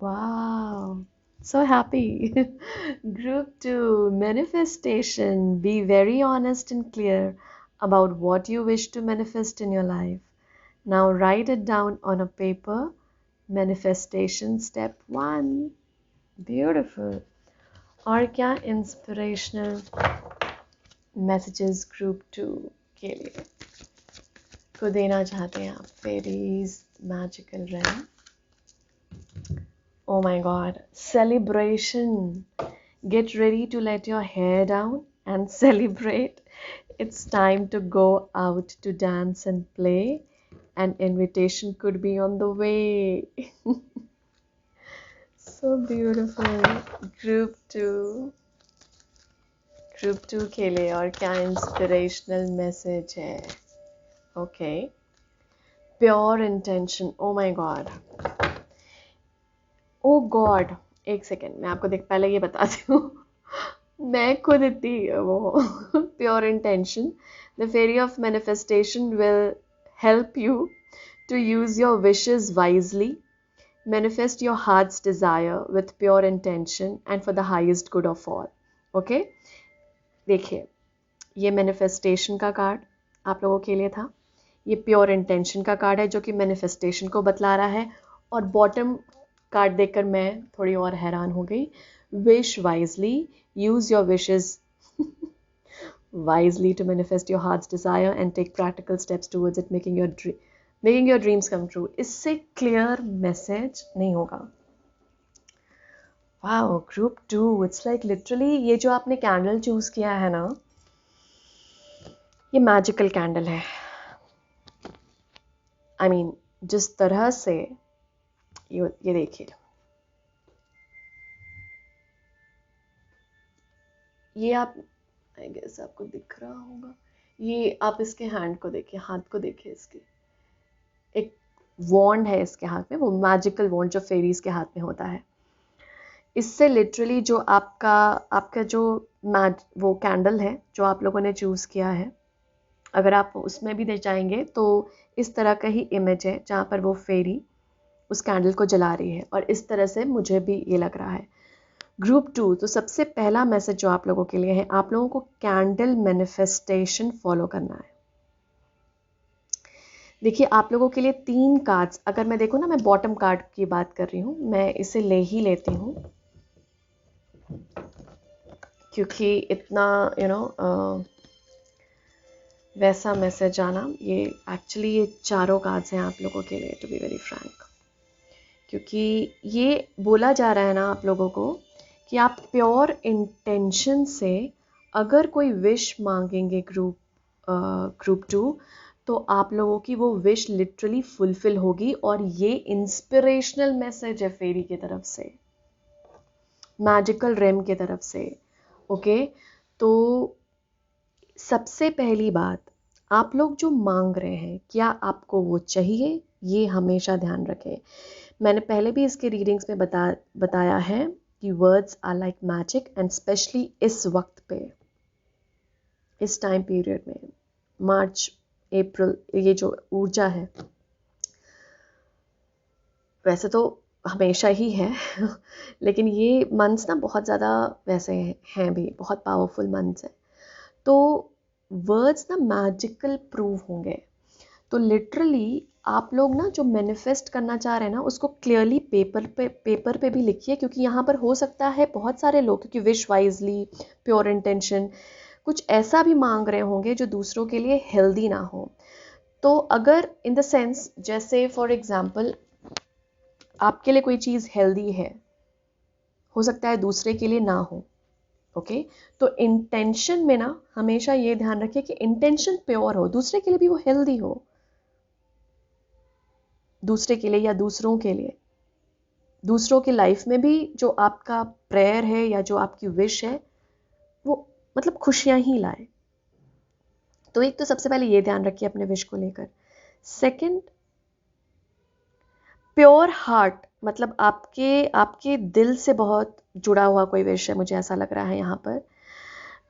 Wow. So happy. Group 2, manifestation. Be very honest and clear about what you wish to manifest in your life. Now write it down on a paper. Manifestation step 1. Beautiful. और क्या inspirational messages group 2 के लिए को देना चाहते हैं आप? Fairies, magical realm. Oh my God, celebration. Get ready to let your hair down and celebrate. It's time to go out to dance and play. An invitation could be on the way. So beautiful. Group 2. Group 2 के लिए और क्या inspirational message है? Okay. Pure intention. Oh my God. Oh God, एक second, मैं आपको पहले ये बताती हूँ. मैं खुद इतनी वो pure intention. The fairy of manifestation will help you to use your wishes wisely. Manifest your heart's desire with pure intention and for the highest good of all. Okay, देखिए, ये मैनिफेस्टेशन का कार्ड आप लोगों के लिए था. ये pure intention का कार्ड है जो कि मैनिफेस्टेशन को बतला रहा है. और बॉटम कार्ड देखकर मैं थोड़ी और हैरान हो गई. Wish wisely, use your wishes wisely to manifest your heart's desire and take practical steps towards it, making your dreams come true. इससे क्लियर मैसेज नहीं होगा. Wow, group 2, it's like literally ये जो आपने कैंडल चूज किया है ना, ये मैजिकल कैंडल है. आई मीन, जिस तरह से ये देखिए, ये आप, आई गेस आपको दिख रहा होगा, ये आप इसके हैंड को देखिए, हाथ को देखिए. इसके एक वॉन्ड है इसके हाथ में, वो मैजिकल वॉन्ड जो फेरीज के हाथ में होता है. इससे लिटरली जो आपका जो वो कैंडल है जो आप लोगों ने चूज किया है, अगर आप उसमें भी दे जाएंगे तो इस तरह का ही इमेज है जहाँ पर वो फेरी उस कैंडल को जला रही है. और इस तरह से मुझे भी ये लग रहा है. ग्रुप 2, तो सबसे पहला मैसेज जो आप लोगों के लिए है, आप लोगों को कैंडल मैनिफेस्टेशन फॉलो करना है. देखिए, आप लोगों के लिए 3 कार्ड्स, अगर मैं देखूँ ना, मैं बॉटम कार्ड की बात कर रही हूँ, मैं इसे ले ही लेती हूँ क्योंकि इतना वैसा मैसेज आना, ये एक्चुअली ये चारों कार्ड्स हैं आप लोगों के लिए, टू बी वेरी फ्रैंक. क्योंकि ये बोला जा रहा है ना आप लोगों को कि आप प्योर इंटेंशन से अगर कोई विश मांगेंगे ग्रुप 2, तो आप लोगों की वो विश लिटरली फुलफिल होगी. और ये इंस्पिरेशनल मैसेज है फेरी की तरफ से, मैजिकल रेम की तरफ से. ओके, तो सबसे पहली बात, आप लोग जो मांग रहे हैं क्या आपको वो चाहिए, ये हमेशा ध्यान रखें। मैंने पहले भी इसके रीडिंग्स में बताया है कि words are like magic, and specially इस वक्त पे, इस टाइम पीरियड में, मार्च अप्रैल, ये जो ऊर्जा है वैसे तो हमेशा ही है लेकिन ये मंथ्स ना बहुत ज़्यादा वैसे हैं भी, बहुत पावरफुल मंथ्स हैं। तो वर्ड्स ना मैजिकल प्रूव होंगे। तो लिटरली आप लोग ना जो मैनिफेस्ट करना चाह रहे हैं ना उसको क्लियरली पेपर पे भी लिखिए, क्योंकि यहाँ पर हो सकता है बहुत सारे लोग, क्योंकि विश वाइजली, प्योर इंटेंशन, कुछ ऐसा भी मांग रहे होंगे जो दूसरों के लिए हेल्दी ना हो। तो अगर इन द सेंस, जैसे फॉर एग्जांपल आपके लिए कोई चीज़ हेल्दी है, हो सकता है दूसरे के लिए ना हो, ओके? तो इंटेंशन में ना हमेशा ये ध्यान रखिए कि इंटेंशन प्योर हो, दूसरे के लिए भी वो हेल्दी हो, दूसरे के लिए या दूसरों के लिए, दूसरों की लाइफ में भी जो आपका प्रेयर है या जो आपकी विश है वो मतलब खुशियां ही लाए। तो एक तो सबसे पहले ये ध्यान रखिए अपने विश को लेकर। सेकंड, प्योर हार्ट, मतलब आपके आपके दिल से बहुत जुड़ा हुआ कोई विश है, मुझे ऐसा लग रहा है यहाँ पर।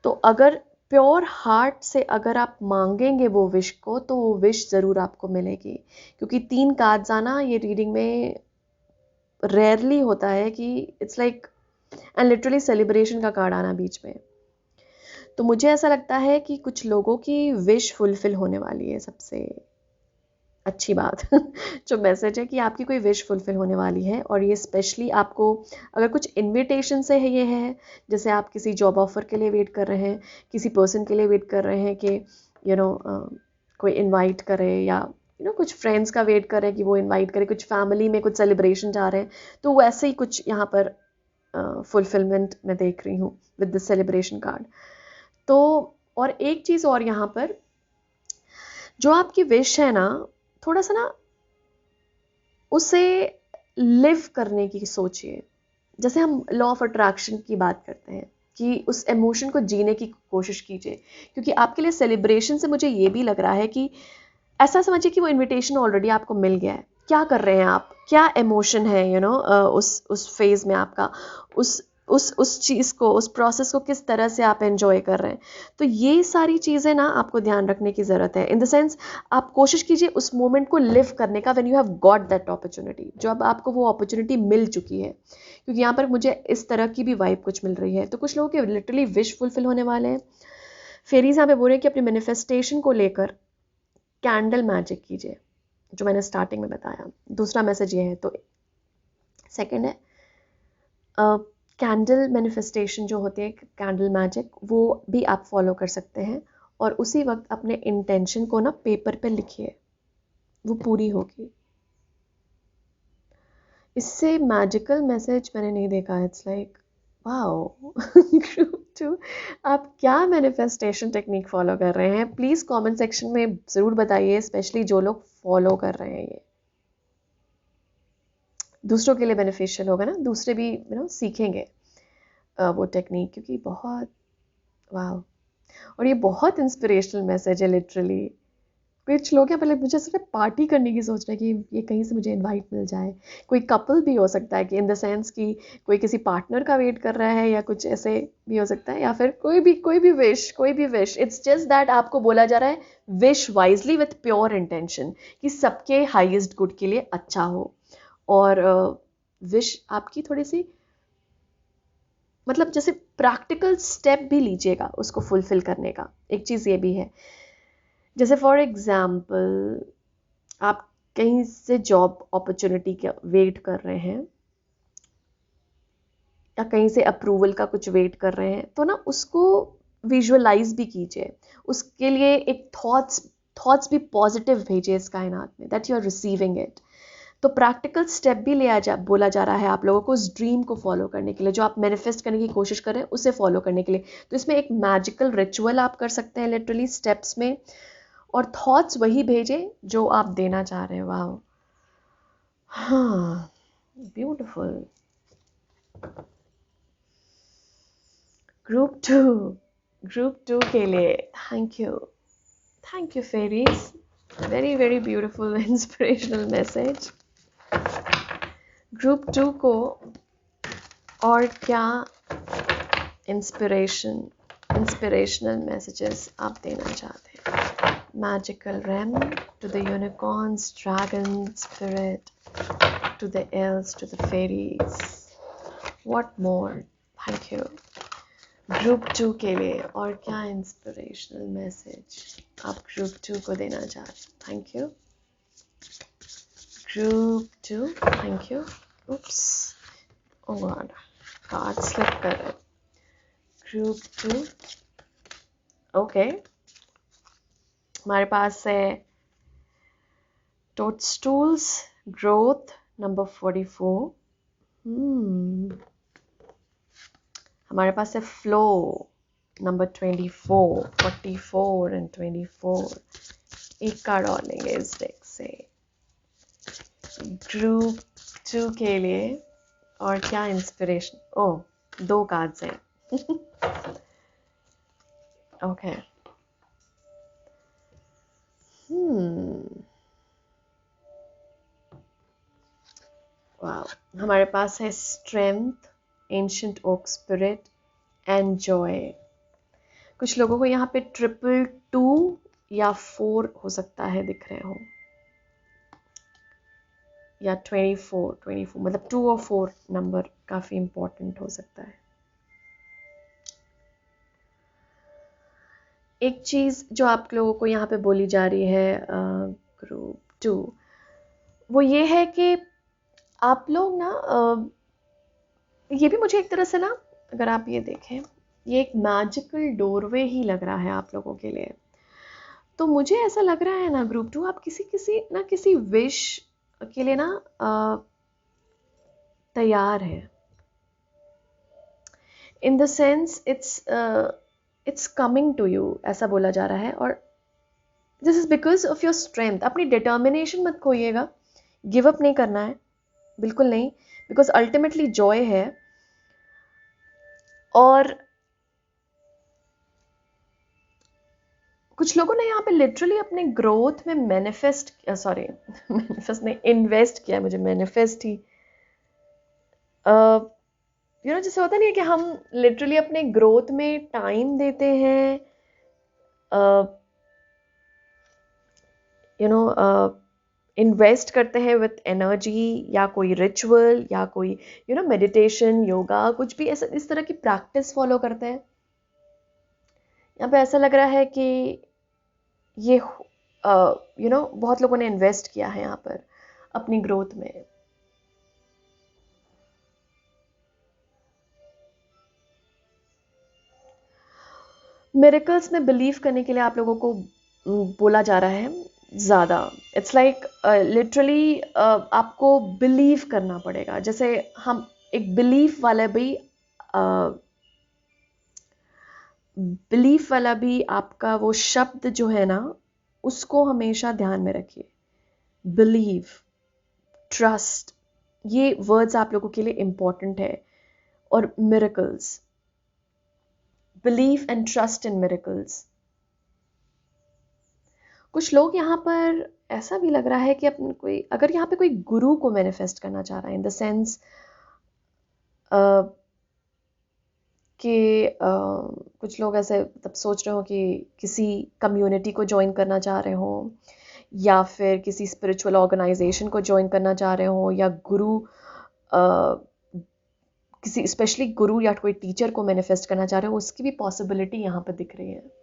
तो अगर प्योर हार्ट से अगर आप मांगेंगे वो विश को, तो वो विश ज़रूर आपको मिलेगी। क्योंकि 3 कार्ड्स आना ये रीडिंग में रेयरली होता है कि it's like, and literally celebration का कार्ड आना बीच में। तो मुझे ऐसा लगता है कि कुछ लोगों की विश फुलफिल होने वाली है, सबसे अच्छी बात जो मैसेज है कि आपकी कोई विश फुलफिल होने वाली है। और ये स्पेशली आपको अगर कुछ इनविटेशन से है, ये है जैसे आप किसी जॉब ऑफर के लिए वेट कर रहे हैं, किसी पर्सन के लिए वेट कर रहे हैं कि कोई इनवाइट करे, या कुछ फ्रेंड्स का वेट कर रहे हैं कि वो इनवाइट करे, कुछ फैमिली में कुछ सेलिब्रेशन जा रहे हैं, तो वैसे ही कुछ यहाँ पर फुलफिलमेंट मैं देख रही हूँ विद द सेलिब्रेशन कार्ड। तो और एक चीज़ और यहाँ पर, जो आपकी विश है ना, थोड़ा सा ना उसे लिव करने की सोचिए। जैसे हम लॉ ऑफ अट्रैक्शन की बात करते हैं कि उस इमोशन को जीने की कोशिश कीजिए। क्योंकि आपके लिए सेलिब्रेशन से मुझे ये भी लग रहा है कि ऐसा समझिए कि वो इनविटेशन ऑलरेडी आपको मिल गया है। क्या कर रहे हैं आप, क्या इमोशन है उस फेज में आपका, उस चीज़ को, उस प्रोसेस को किस तरह से आप एंजॉय कर रहे हैं। तो ये सारी चीज़ें ना आपको ध्यान रखने की ज़रूरत है। इन द सेंस आप कोशिश कीजिए उस मोमेंट को लिव करने का, when you have got that opportunity, जो अब आपको वो अपॉर्चुनिटी मिल चुकी है। क्योंकि यहाँ पर मुझे इस तरह की भी वाइब कुछ मिल रही है। तो कुछ लोगों के लिटरली विश फुलफिल होने वाले हैं। फेरीज यहाँ पे बोल रहे हैं कि अपनी मैनिफेस्टेशन को लेकर कैंडल मैजिक कीजिए, जो मैंने स्टार्टिंग में बताया। दूसरा मैसेज ये है। तो सेकंड है कैंडल मैनिफेस्टेशन जो होती है, कैंडल मैजिक, वो भी आप फॉलो कर सकते हैं। और उसी वक्त अपने इंटेंशन को ना पेपर पे लिखिए, वो पूरी होगी। इससे मैजिकल मैसेज मैंने नहीं देखा। इट्स लाइक वाओ ग्रुप 2, आप क्या मैनिफेस्टेशन टेक्निक फॉलो कर रहे हैं? प्लीज़ कमेंट सेक्शन में ज़रूर बताइए, स्पेशली जो लोग फॉलो कर रहे हैं। ये दूसरों के लिए बेनिफिशियल होगा ना, दूसरे भी सीखेंगे वो टेक्निक, क्योंकि बहुत वाह। और ये बहुत इंस्पिरेशनल मैसेज है लिटरली। कुछ लोग हैं पहले मुझे सिर्फ पार्टी करने की सोच रहे हैं कि ये कहीं से मुझे इनवाइट मिल जाए। कोई कपल भी हो सकता है कि इन द सेंस कि कोई किसी पार्टनर का वेट कर रहा है, या कुछ ऐसे भी हो सकता है, या फिर कोई भी विश। इट्स जस्ट दैट आपको बोला जा रहा है wish wisely with pure intention, कि सबके हाईएस्ट गुड के लिए अच्छा हो। और विश आपकी थोड़ी सी मतलब जैसे प्रैक्टिकल स्टेप भी लीजिएगा उसको फुलफिल करने का। एक चीज़ ये भी है, जैसे फॉर एग्जाम्पल आप कहीं से जॉब अपॉर्चुनिटी का वेट कर रहे हैं, या कहीं से अप्रूवल का कुछ वेट कर रहे हैं, तो ना उसको विजुअलाइज भी कीजिए। उसके लिए एक थॉट्स भी पॉजिटिव भेजिए इस कायनात में, that you are receiving it. तो प्रैक्टिकल स्टेप भी बोला जा रहा है आप लोगों को उस ड्रीम को फॉलो करने के लिए, जो आप मैनिफेस्ट करने की कोशिश कर रहे हैं उसे फॉलो करने के लिए। तो इसमें एक मैजिकल रिचुअल आप कर सकते हैं लिटरली स्टेप्स में, और थॉट्स वही भेजें जो आप देना चाह रहे हैं। वाह, हाँ, ब्यूटिफुल। ग्रुप 2 के लिए thank you. Thank you, fairies. Very, very beautiful inspirational message. Group 2 को और क्या इंस्पिरेशनल मैसेजेस आप देना चाहते हैं? Magical realm, to the unicorns, dragons, spirit, to the elves, to the fairies. What more? Thank you. Group 2 के लिए और क्या इंस्पिरेशनल मैसेज आप ग्रुप 2 को देना चाहते हैं? Thank you. Group 2, thank you. Oops. Oh God. Card slip कर रहे. ग्रुप 2. ओके. हमारे पास है टोडस्टूल्स ग्रोथ नंबर 44. हमारे पास है फ्लो नंबर 24, 44 एंड 24. एक कार्ड और लेंगे इस डेक से ग्रुप 2 के लिए और क्या इंस्पिरेशन. ओह, 2 कार्ड्स हैं. ओके. वाओ. हमारे पास है strength, ancient oak spirit and joy. कुछ लोगों को यहाँ पे 222 या 4 हो सकता है दिख रहे हो, या 24 मतलब 2 और 4 नंबर काफ़ी इम्पोर्टेंट हो सकता है. एक चीज़ जो आप लोगों को यहाँ पे बोली जा रही है ग्रुप 2, वो ये है कि आप लोग ना ये भी मुझे एक तरह से ना, अगर आप ये देखें, ये एक मैजिकल डोरवे ही लग रहा है आप लोगों के लिए. तो मुझे ऐसा लग रहा है ना ग्रुप 2, आप किसी विश के लिए ना तैयार है. In the sense it's coming to you, ऐसा बोला जा रहा है. और this is because of your strength. अपनी डिटर्मिनेशन मत खोइएगा, गिव अप नहीं करना है, बिल्कुल नहीं, बिकॉज अल्टीमेटली जॉय है. और कुछ लोगों ने यहाँ पे लिटरली अपने ग्रोथ में मैनिफेस्ट नहीं, इन्वेस्ट किया है. मुझे मैनिफेस्ट ही जैसे होता नहीं है कि हम लिटरली अपने ग्रोथ में टाइम देते हैं, इन्वेस्ट करते हैं विथ एनर्जी, या कोई रिचुअल, या कोई मेडिटेशन, योगा, कुछ भी ऐसा इस तरह की प्रैक्टिस फॉलो करते हैं. यहाँ पे ऐसा लग रहा है कि ये बहुत लोगों ने इन्वेस्ट किया है यहाँ पर अपनी ग्रोथ में. मिरेकल्स में बिलीव करने के लिए आप लोगों को बोला जा रहा है ज़्यादा. इट्स लाइक लिटरली आपको बिलीव करना पड़ेगा. जैसे हम एक बिलीफ वाला भी आपका वो शब्द जो है ना, उसको हमेशा ध्यान में रखिए. बिलीव, ट्रस्ट, ये वर्ड्स आप लोगों के लिए इम्पॉर्टेंट है. और miracles, believe and trust in miracles. कुछ लोग यहाँ पर ऐसा भी लग रहा है कि अगर यहाँ पे कोई गुरु को मैनिफेस्ट करना चाह रहा है, इन द सेंस कि कुछ लोग ऐसे तब सोच रहे हो कि किसी कम्युनिटी को ज्वाइन करना चाह रहे हो, या फिर किसी स्पिरिचुअल ऑर्गेनाइजेशन को ज्वाइन करना चाह रहे हो, या गुरु किसी स्पेशली गुरु या कोई टीचर को मैनिफेस्ट करना चाह रहे हो, उसकी भी पॉसिबिलिटी यहाँ पर दिख रही है.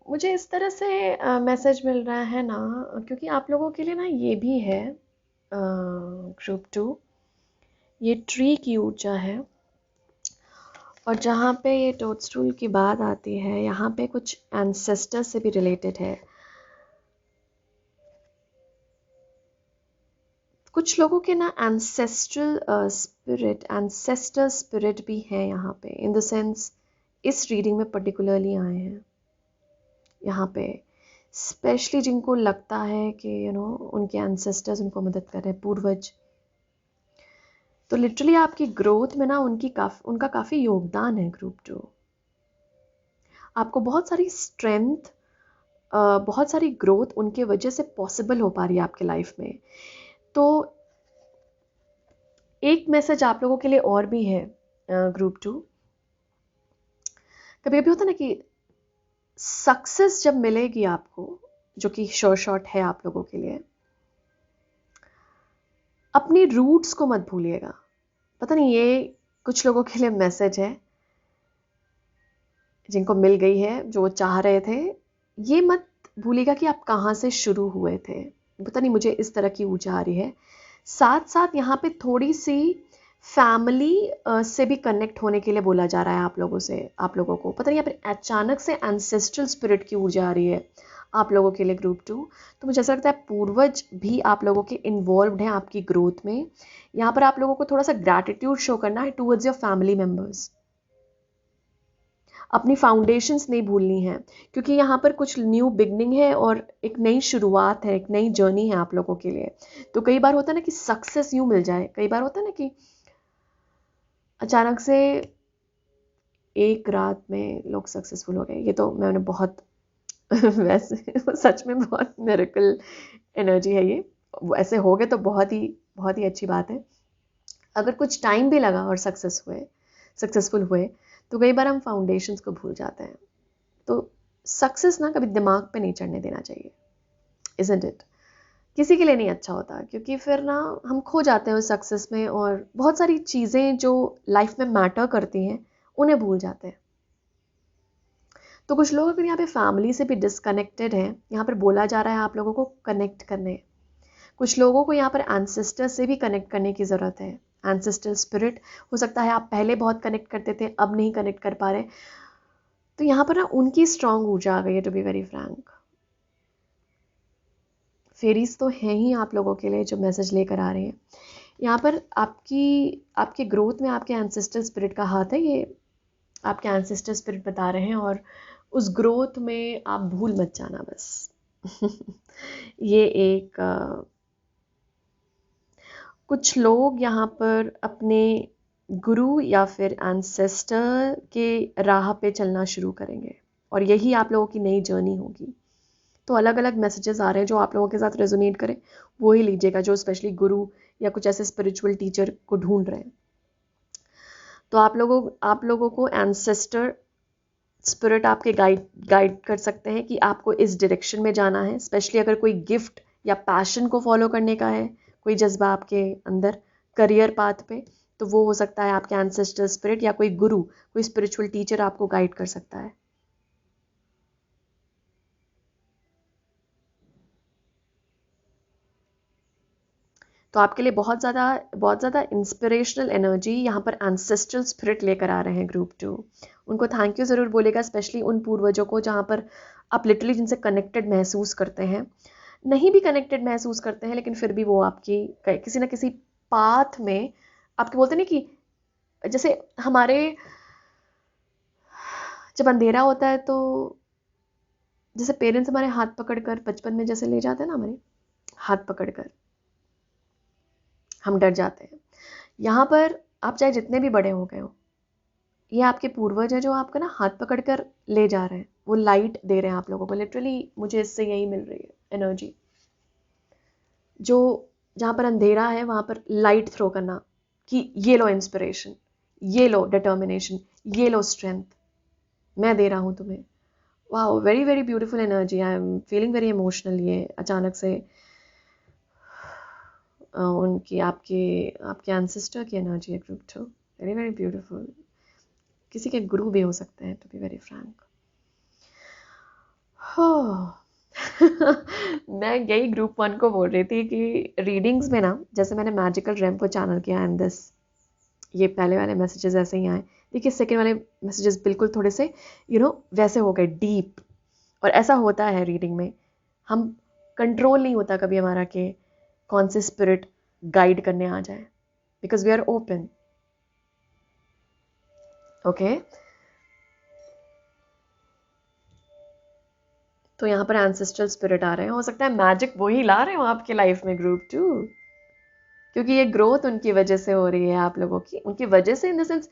मुझे इस तरह से मैसेज मिल रहा है ना, क्योंकि आप लोगों के लिए ना ये भी है ग्रुप 2, ये ट्री की ऊर्जा है. और जहाँ पे ये टोडस्टूल की बात आती है, यहाँ पे कुछ एंसेस्टर से भी रिलेटेड है. कुछ लोगों के ना एंसेस्टर स्पिरिट भी हैं यहाँ पे, इन द सेंस इस रीडिंग में पर्टिकुलरली आए हैं यहाँ पे, स्पेशली जिनको लगता है कि उनके एंसेस्टर्स उनको मदद कर रहे हैं, पूर्वज। तो लिटरली आपकी ग्रोथ में ना उनका काफ़ी योगदान है ग्रुप 2। आपको बहुत सारी स्ट्रेंथ, बहुत सारी ग्रोथ उनके वजह से पॉसिबल हो पा रही है आपके लाइफ में। तो एक मैसेज आप लोगों के लिए और भी है ग्रुप 2। कभी कभी होता ना कि सक्सेस जब मिलेगी आपको, जो कि श्योर शॉट है आप लोगों के लिए, अपनी रूट्स को मत भूलिएगा। पता नहीं, ये कुछ लोगों के लिए मैसेज है जिनको मिल गई है, जो चाह रहे थे। ये मत भूलिएगा कि आप कहाँ से शुरू हुए थे। पता नहीं, मुझे इस तरह की ऊर्जा आ रही है। साथ साथ यहाँ पे थोड़ी सी फैमिली से भी कनेक्ट होने के लिए बोला जा रहा है आप लोगों को। पता नहीं, यहाँ पे अचानक से एंसेस्ट्रल स्पिरिट की ऊर्जा आ रही है आप लोगों के लिए ग्रुप 2। तो मुझे ऐसा लगता है पूर्वज भी आप लोगों के इन्वॉल्व्ड हैं आपकी ग्रोथ में। यहाँ पर आप लोगों को थोड़ा सा ग्रैटिट्यूड शो करना है टूवर्ड्स योर फैमिली मेम्बर्स। अपनी फाउंडेशंस नहीं भूलनी है, क्योंकि यहाँ पर कुछ न्यू बिगनिंग है और एक नई शुरुआत है, एक नई जर्नी है आप लोगों के लिए। तो कई बार होता है ना कि सक्सेस यूँ मिल जाए, कई बार होता है ना कि अचानक से एक रात में लोग सक्सेसफुल हो गए। ये तो मैंने बहुत वैसे सच में बहुत मिरेकल एनर्जी है ये। ऐसे हो गए तो बहुत ही अच्छी बात है। अगर कुछ टाइम भी लगा और सक्सेसफुल हुए तो कई बार हम फाउंडेशंस को भूल जाते हैं। तो सक्सेस ना कभी दिमाग पे नहीं चढ़ने देना चाहिए, इज़न्ट इट? किसी के लिए नहीं अच्छा होता, क्योंकि फिर ना हम खो जाते हैं उस सक्सेस में और बहुत सारी चीज़ें जो लाइफ में मैटर करती हैं उन्हें भूल जाते हैं। तो कुछ लोग अगर यहाँ पे फैमिली से भी डिसकनेक्टेड हैं, यहाँ पर बोला जा रहा है आप लोगों को कनेक्ट करने। कुछ लोगों को यहाँ पर एंसेस्टर से भी कनेक्ट करने की ज़रूरत है। एंसेस्टर स्पिरिट, हो सकता है आप पहले बहुत कनेक्ट करते थे, अब नहीं कनेक्ट कर पा रहे। तो यहाँ पर ना उनकी स्ट्रांग ऊर्जा आ गई है, to be very frank. Fairies तो हैं ही आप लोगों के लिए जो मैसेज लेकर आ रहे हैं। यहाँ पर आपकी ग्रोथ में आपके एंसेस्टर स्पिरिट का हाथ है। ये आपके एंसेस्टर स्पिरिट बता रहे हैं, और उस ग्रोथ में आप भूल मत जाना बस। ये एक कुछ लोग यहाँ पर अपने गुरु या फिर एंसेस्टर के राह पे चलना शुरू करेंगे, और यही आप लोगों की नई जर्नी होगी। तो अलग अलग मैसेजेस आ रहे हैं, जो आप लोगों के साथ रेजोनेट करें वो ही लीजिएगा, जो स्पेशली गुरु या कुछ ऐसे स्पिरिचुअल टीचर को ढूंढ रहे हैं। तो आप लोगों को एंसेस्टर स्पिरिट आपके गाइड कर सकते हैं कि आपको इस डायरेक्शन में जाना है। स्पेशली अगर कोई गिफ्ट या पैशन को फॉलो करने का है, कोई जज्बा आपके अंदर करियर पाथ पे, तो वो हो सकता है आपके एंसेस्टर स्पिरिट या कोई गुरु, कोई स्पिरिचुअल टीचर आपको गाइड कर सकता है। तो आपके लिए बहुत ज़्यादा इंस्पिरेशनल एनर्जी यहाँ पर एंसेस्ट्रल स्पिरिट लेकर आ रहे हैं ग्रुप 2। उनको थैंक यू ज़रूर बोलेगा, स्पेशली उन पूर्वजों को जहाँ पर आप लिटरली जिनसे कनेक्टेड महसूस करते हैं। नहीं भी कनेक्टेड महसूस करते हैं, लेकिन फिर भी वो आपकी किसी ना किसी पाथ में आपके, बोलते नहीं कि जैसे हमारे जब अंधेरा होता है तो जैसे पेरेंट्स हमारे हाथ पकड़कर बचपन में जैसे ले जाते हैं ना, हमारे हाथ पकड़कर हम डर जाते हैं। यहाँ पर आप चाहे जितने भी बड़े हो गए हो, ये आपके पूर्वज है जो आपका ना हाथ पकड़कर ले जा रहे हैं, वो लाइट दे रहे हैं आप लोगों को। लिटरली मुझे इससे यही मिल रही है एनर्जी, जो जहाँ पर अंधेरा है वहाँ पर लाइट थ्रो करना, कि ये लो इंस्पिरेशन, ये लो डिटर्मिनेशन, ये लो स्ट्रेंथ, मैं दे रहा हूँ तुम्हें। Wow, very very beautiful energy. I am feeling very emotional. ये अचानक से उनकी आपके एंसेस्टर की एनर्जी है ग्रुप 2। Very very beautiful. किसी के गुरु भी हो सकते हैं, टू बी वेरी फ्रैंक। मैं यही ग्रुप 1 को बोल रही थी कि रीडिंग्स में ना, जैसे मैंने मैजिकल रैम को चैनल किया एंड दिस, ये पहले वाले मैसेजेस ऐसे ही आए। देखिए सेकेंड वाले मैसेजेस बिल्कुल थोड़े से वैसे हो गए डीप। और ऐसा होता है रीडिंग में, हम कंट्रोल नहीं होता कभी हमारा कि कौन से स्पिरिट गाइड करने आ जाए, because we are open. Okay, तो यहाँ पर एंसेस्ट्रल स्पिरिट आ रहे हैं, हो सकता है मैजिक वही ला रहे हो आपके लाइफ में ग्रुप 2, क्योंकि ये ग्रोथ उनकी वजह से हो रही है आप लोगों की, उनकी वजह से इन द सेंस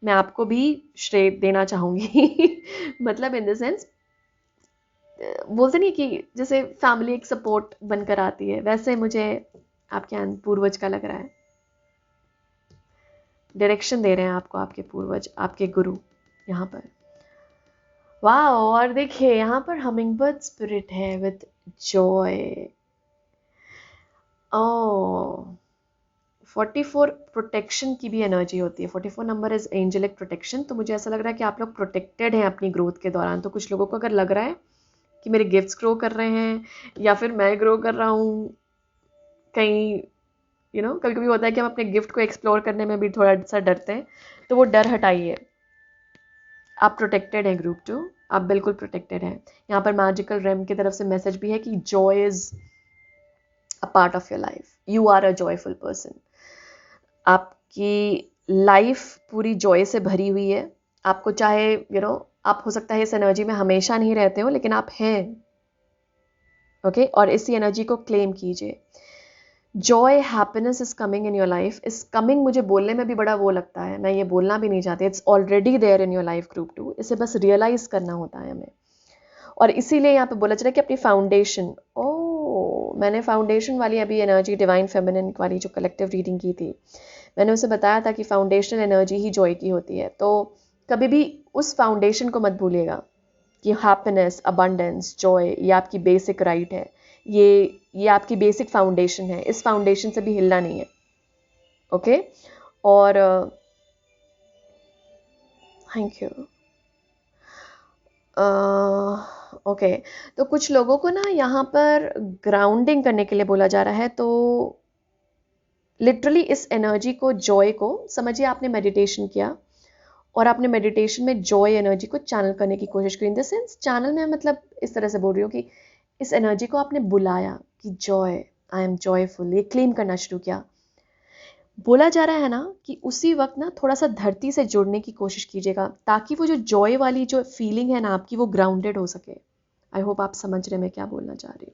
मैं आपको भी श्रेय देना चाहूँगी मतलब इन द सेंस बोलते नहीं कि जैसे फैमिली एक सपोर्ट बनकर आती है, वैसे मुझे आपके पूर्वज का लग रहा है, डायरेक्शन दे रहे हैं आपको आपके पूर्वज, आपके गुरु यहाँ पर। वाह, और देखिए यहाँ पर हमिंग बर्ड स्पिरिट है विथ जॉय। ओह, 44 प्रोटेक्शन की भी एनर्जी होती है। 44 नंबर इज एंजेलिक प्रोटेक्शन, तो मुझे ऐसा लग रहा है कि आप लोग प्रोटेक्टेड हैं अपनी ग्रोथ के दौरान। तो कुछ लोगों को अगर लग रहा है कि मेरे गिफ्ट्स ग्रो कर रहे हैं या फिर मैं ग्रो कर रहा हूँ कहीं, कभी कभी होता है कि हम अपने गिफ्ट को एक्सप्लोर करने में भी थोड़ा सा डरते हैं, तो वो डर हटाइए, आप प्रोटेक्टेड हैं ग्रुप 2, आप बिल्कुल प्रोटेक्टेड हैं। यहाँ पर मैजिकल रेम की तरफ से मैसेज भी है कि joy is a part of your life, you are a joyful person, आपकी लाइफ पूरी जॉय से भरी हुई है। आपको चाहे आप हो सकता है इस एनर्जी में हमेशा नहीं रहते हो, लेकिन आप हैं। ओके, और इसी एनर्जी को क्लेम कीजिए। Joy happiness is coming in your life, is coming मुझे बोलने में भी बड़ा वो लगता है, मैं ये बोलना भी नहीं चाहती, it's already there in your life group 2, इसे बस रियलाइज करना होता है हमें। और इसीलिए यहाँ पे बोला चला कि अपनी फाउंडेशन, मैंने फाउंडेशन वाली अभी एनर्जी डिवाइन फेमिनिन वाली जो कलेक्टिव रीडिंग की थी, मैंने उसे बताया था कि फाउंडेशनल एनर्जी ही जॉय की होती है। तो कभी भी उस फाउंडेशन को मत भूलिएगा कि हैप्पीनेस, अबंडेंस, जॉय ये आपकी बेसिक राइट है, ये आपकी बेसिक फाउंडेशन है, इस फाउंडेशन से भी हिलना नहीं है। ओके, और थैंक यू। ओके, तो कुछ लोगों को ना यहाँ पर ग्राउंडिंग करने के लिए बोला जा रहा है, तो लिटरली इस एनर्जी को, जॉय को समझिए, आपने मेडिटेशन किया और आपने मेडिटेशन में जॉय एनर्जी को चैनल करने की कोशिश की। इन द सेंस चैनल में मतलब इस तरह से बोल रही हूँ कि इस एनर्जी को आपने बुलाया कि जॉय, आई एम जॉयफुल, ये क्लेम करना शुरू किया। बोला जा रहा है ना कि उसी वक्त ना थोड़ा सा धरती से जुड़ने की कोशिश कीजिएगा, ताकि वो जो जॉय वाली जो फीलिंग है ना आपकी, वो ग्राउंडेड हो सके। आई होप आप समझ रहे मैं क्या बोलना चाह रही हूँ।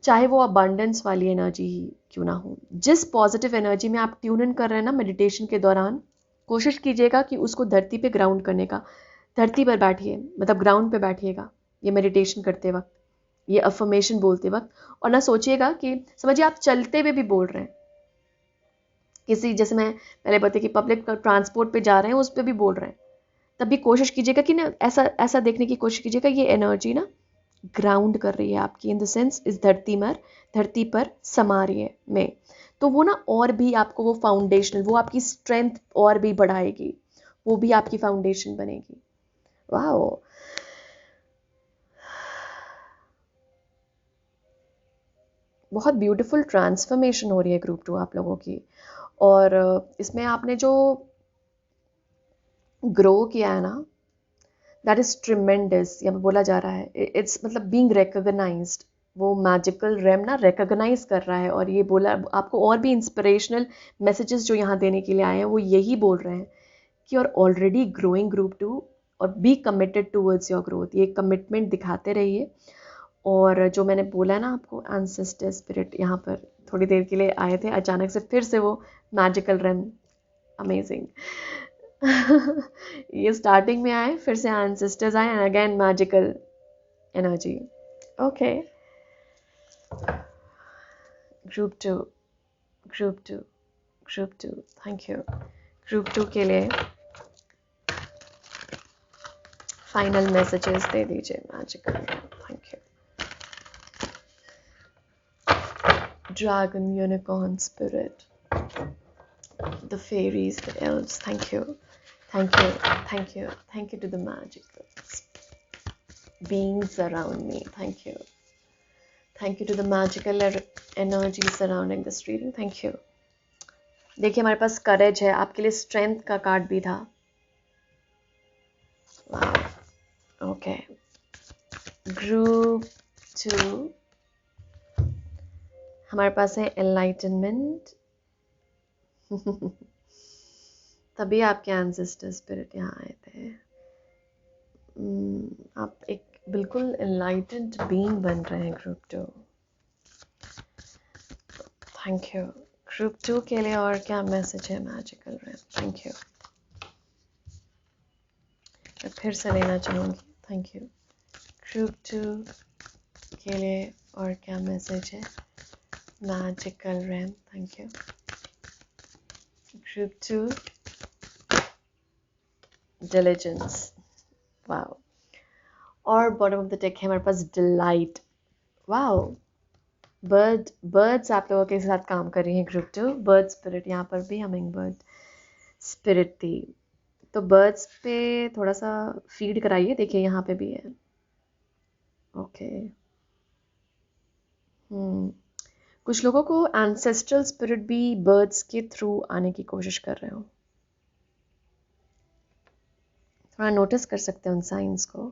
चाहे वो अबंडेंस वाली एनर्जी ही क्यों ना हो, जिस पॉजिटिव एनर्जी में आप ट्यून इन कर रहे हैं ना मेडिटेशन के दौरान, कोशिश कीजिएगा कि उसको धरती पे ग्राउंड करने का। धरती पर बैठिए, मतलब ग्राउंड पे बैठिएगा ये मेडिटेशन करते वक्त, ये अफर्मेशन बोलते वक्त। और ना सोचिएगा कि, समझिए आप चलते हुए भी बोल रहे हैं किसी, जैसे मैं पहले बताया कि पब्लिक ट्रांसपोर्ट पे जा रहे हैं उस पर भी बोल रहे हैं, तब भी कोशिश कीजिएगा कि ना ऐसा ऐसा देखने की कोशिश कीजिएगा ये एनर्जी ना ग्राउंड कर रही है आपकी, इन द सेंस इस धरती पर समा रही है में। तो वो ना और भी आपको वो फाउंडेशनल, वो आपकी स्ट्रेंथ और भी बढ़ाएगी, वो भी आपकी फाउंडेशन बनेगी। वाओ, बहुत ब्यूटीफुल ट्रांसफॉर्मेशन हो रही है ग्रुप 2 आप लोगों की। और इसमें आपने जो ग्रो किया है ना, दैट इज ट्रिमेंडस। यहाँ पे बोला जा रहा है इट्स मतलब बीइंग रिकॉग्नाइज्ड, वो मैजिकल रेम ना रिकॉग्नाइज कर रहा है। और ये बोला आपको, और भी इंस्पिरेशनल मैसेजेस जो यहाँ देने के लिए आए हैं वो यही बोल रहे हैं कि और ऑलरेडी ग्रोइंग ग्रुप 2, और be committed towards your growth, ये कमिटमेंट दिखाते रहिए। और जो मैंने बोला है ना आपको, एंसेस्टर स्पिरिट यहाँ पर थोड़ी देर के लिए आए थे, अचानक से फिर से वो मैजिकल रेम, अमेजिंग ये स्टार्टिंग में आए, फिर से एंसेस्टर्स आए, and again magical energy. Okay, group 2, group 2, group 2, thank you. Group 2 के लिए फाइनल मैसेजेस दे दीजिए magical, thank you. Dragon, unicorn spirit, the fairies, the elves, thank you, thank you, thank you, thank you to the magical beings around me, thank you, thank you to the magical energy surrounding this reading, thank you। देखिए हमारे पास करेज है, आपके लिए strength का card भी था। Okay, group 2, हमारे पास है एनलाइटनमेंट। तभी आपके एंसेस्टर स्पिरिट यहाँ आए थे। आप एक बिल्कुल एनलाइटेंड बीइंग बन रहे हैं ग्रुप 2। Thank you. ग्रुप 2 के लिए और क्या मैसेज है मैजिकल रेम? Thank you. मैं फिर से लेना चाहूँगी। Thank you. ग्रुप 2 के लिए और क्या मैसेज है magical realm? Thank you. Group 2 diligence. Wow. और बॉटम ऑफ द डेक है हमारे पास डिलाइट। वाओ। बर्ड्स आप लोगों के साथ काम कर रही हैं ग्रुप 2। बर्ड स्पिरिट, यहाँ पर भी हमिंग बर्ड स्पिरिट थी, तो बर्ड्स पे थोड़ा सा फीड कराइए। देखिए यहाँ पे भी है। ओके। कुछ लोगों को एंसेस्ट्रल स्पिरिट भी बर्ड्स के थ्रू आने की कोशिश कर रहे हो। थोड़ा नोटिस कर सकते हैं उन साइंस को।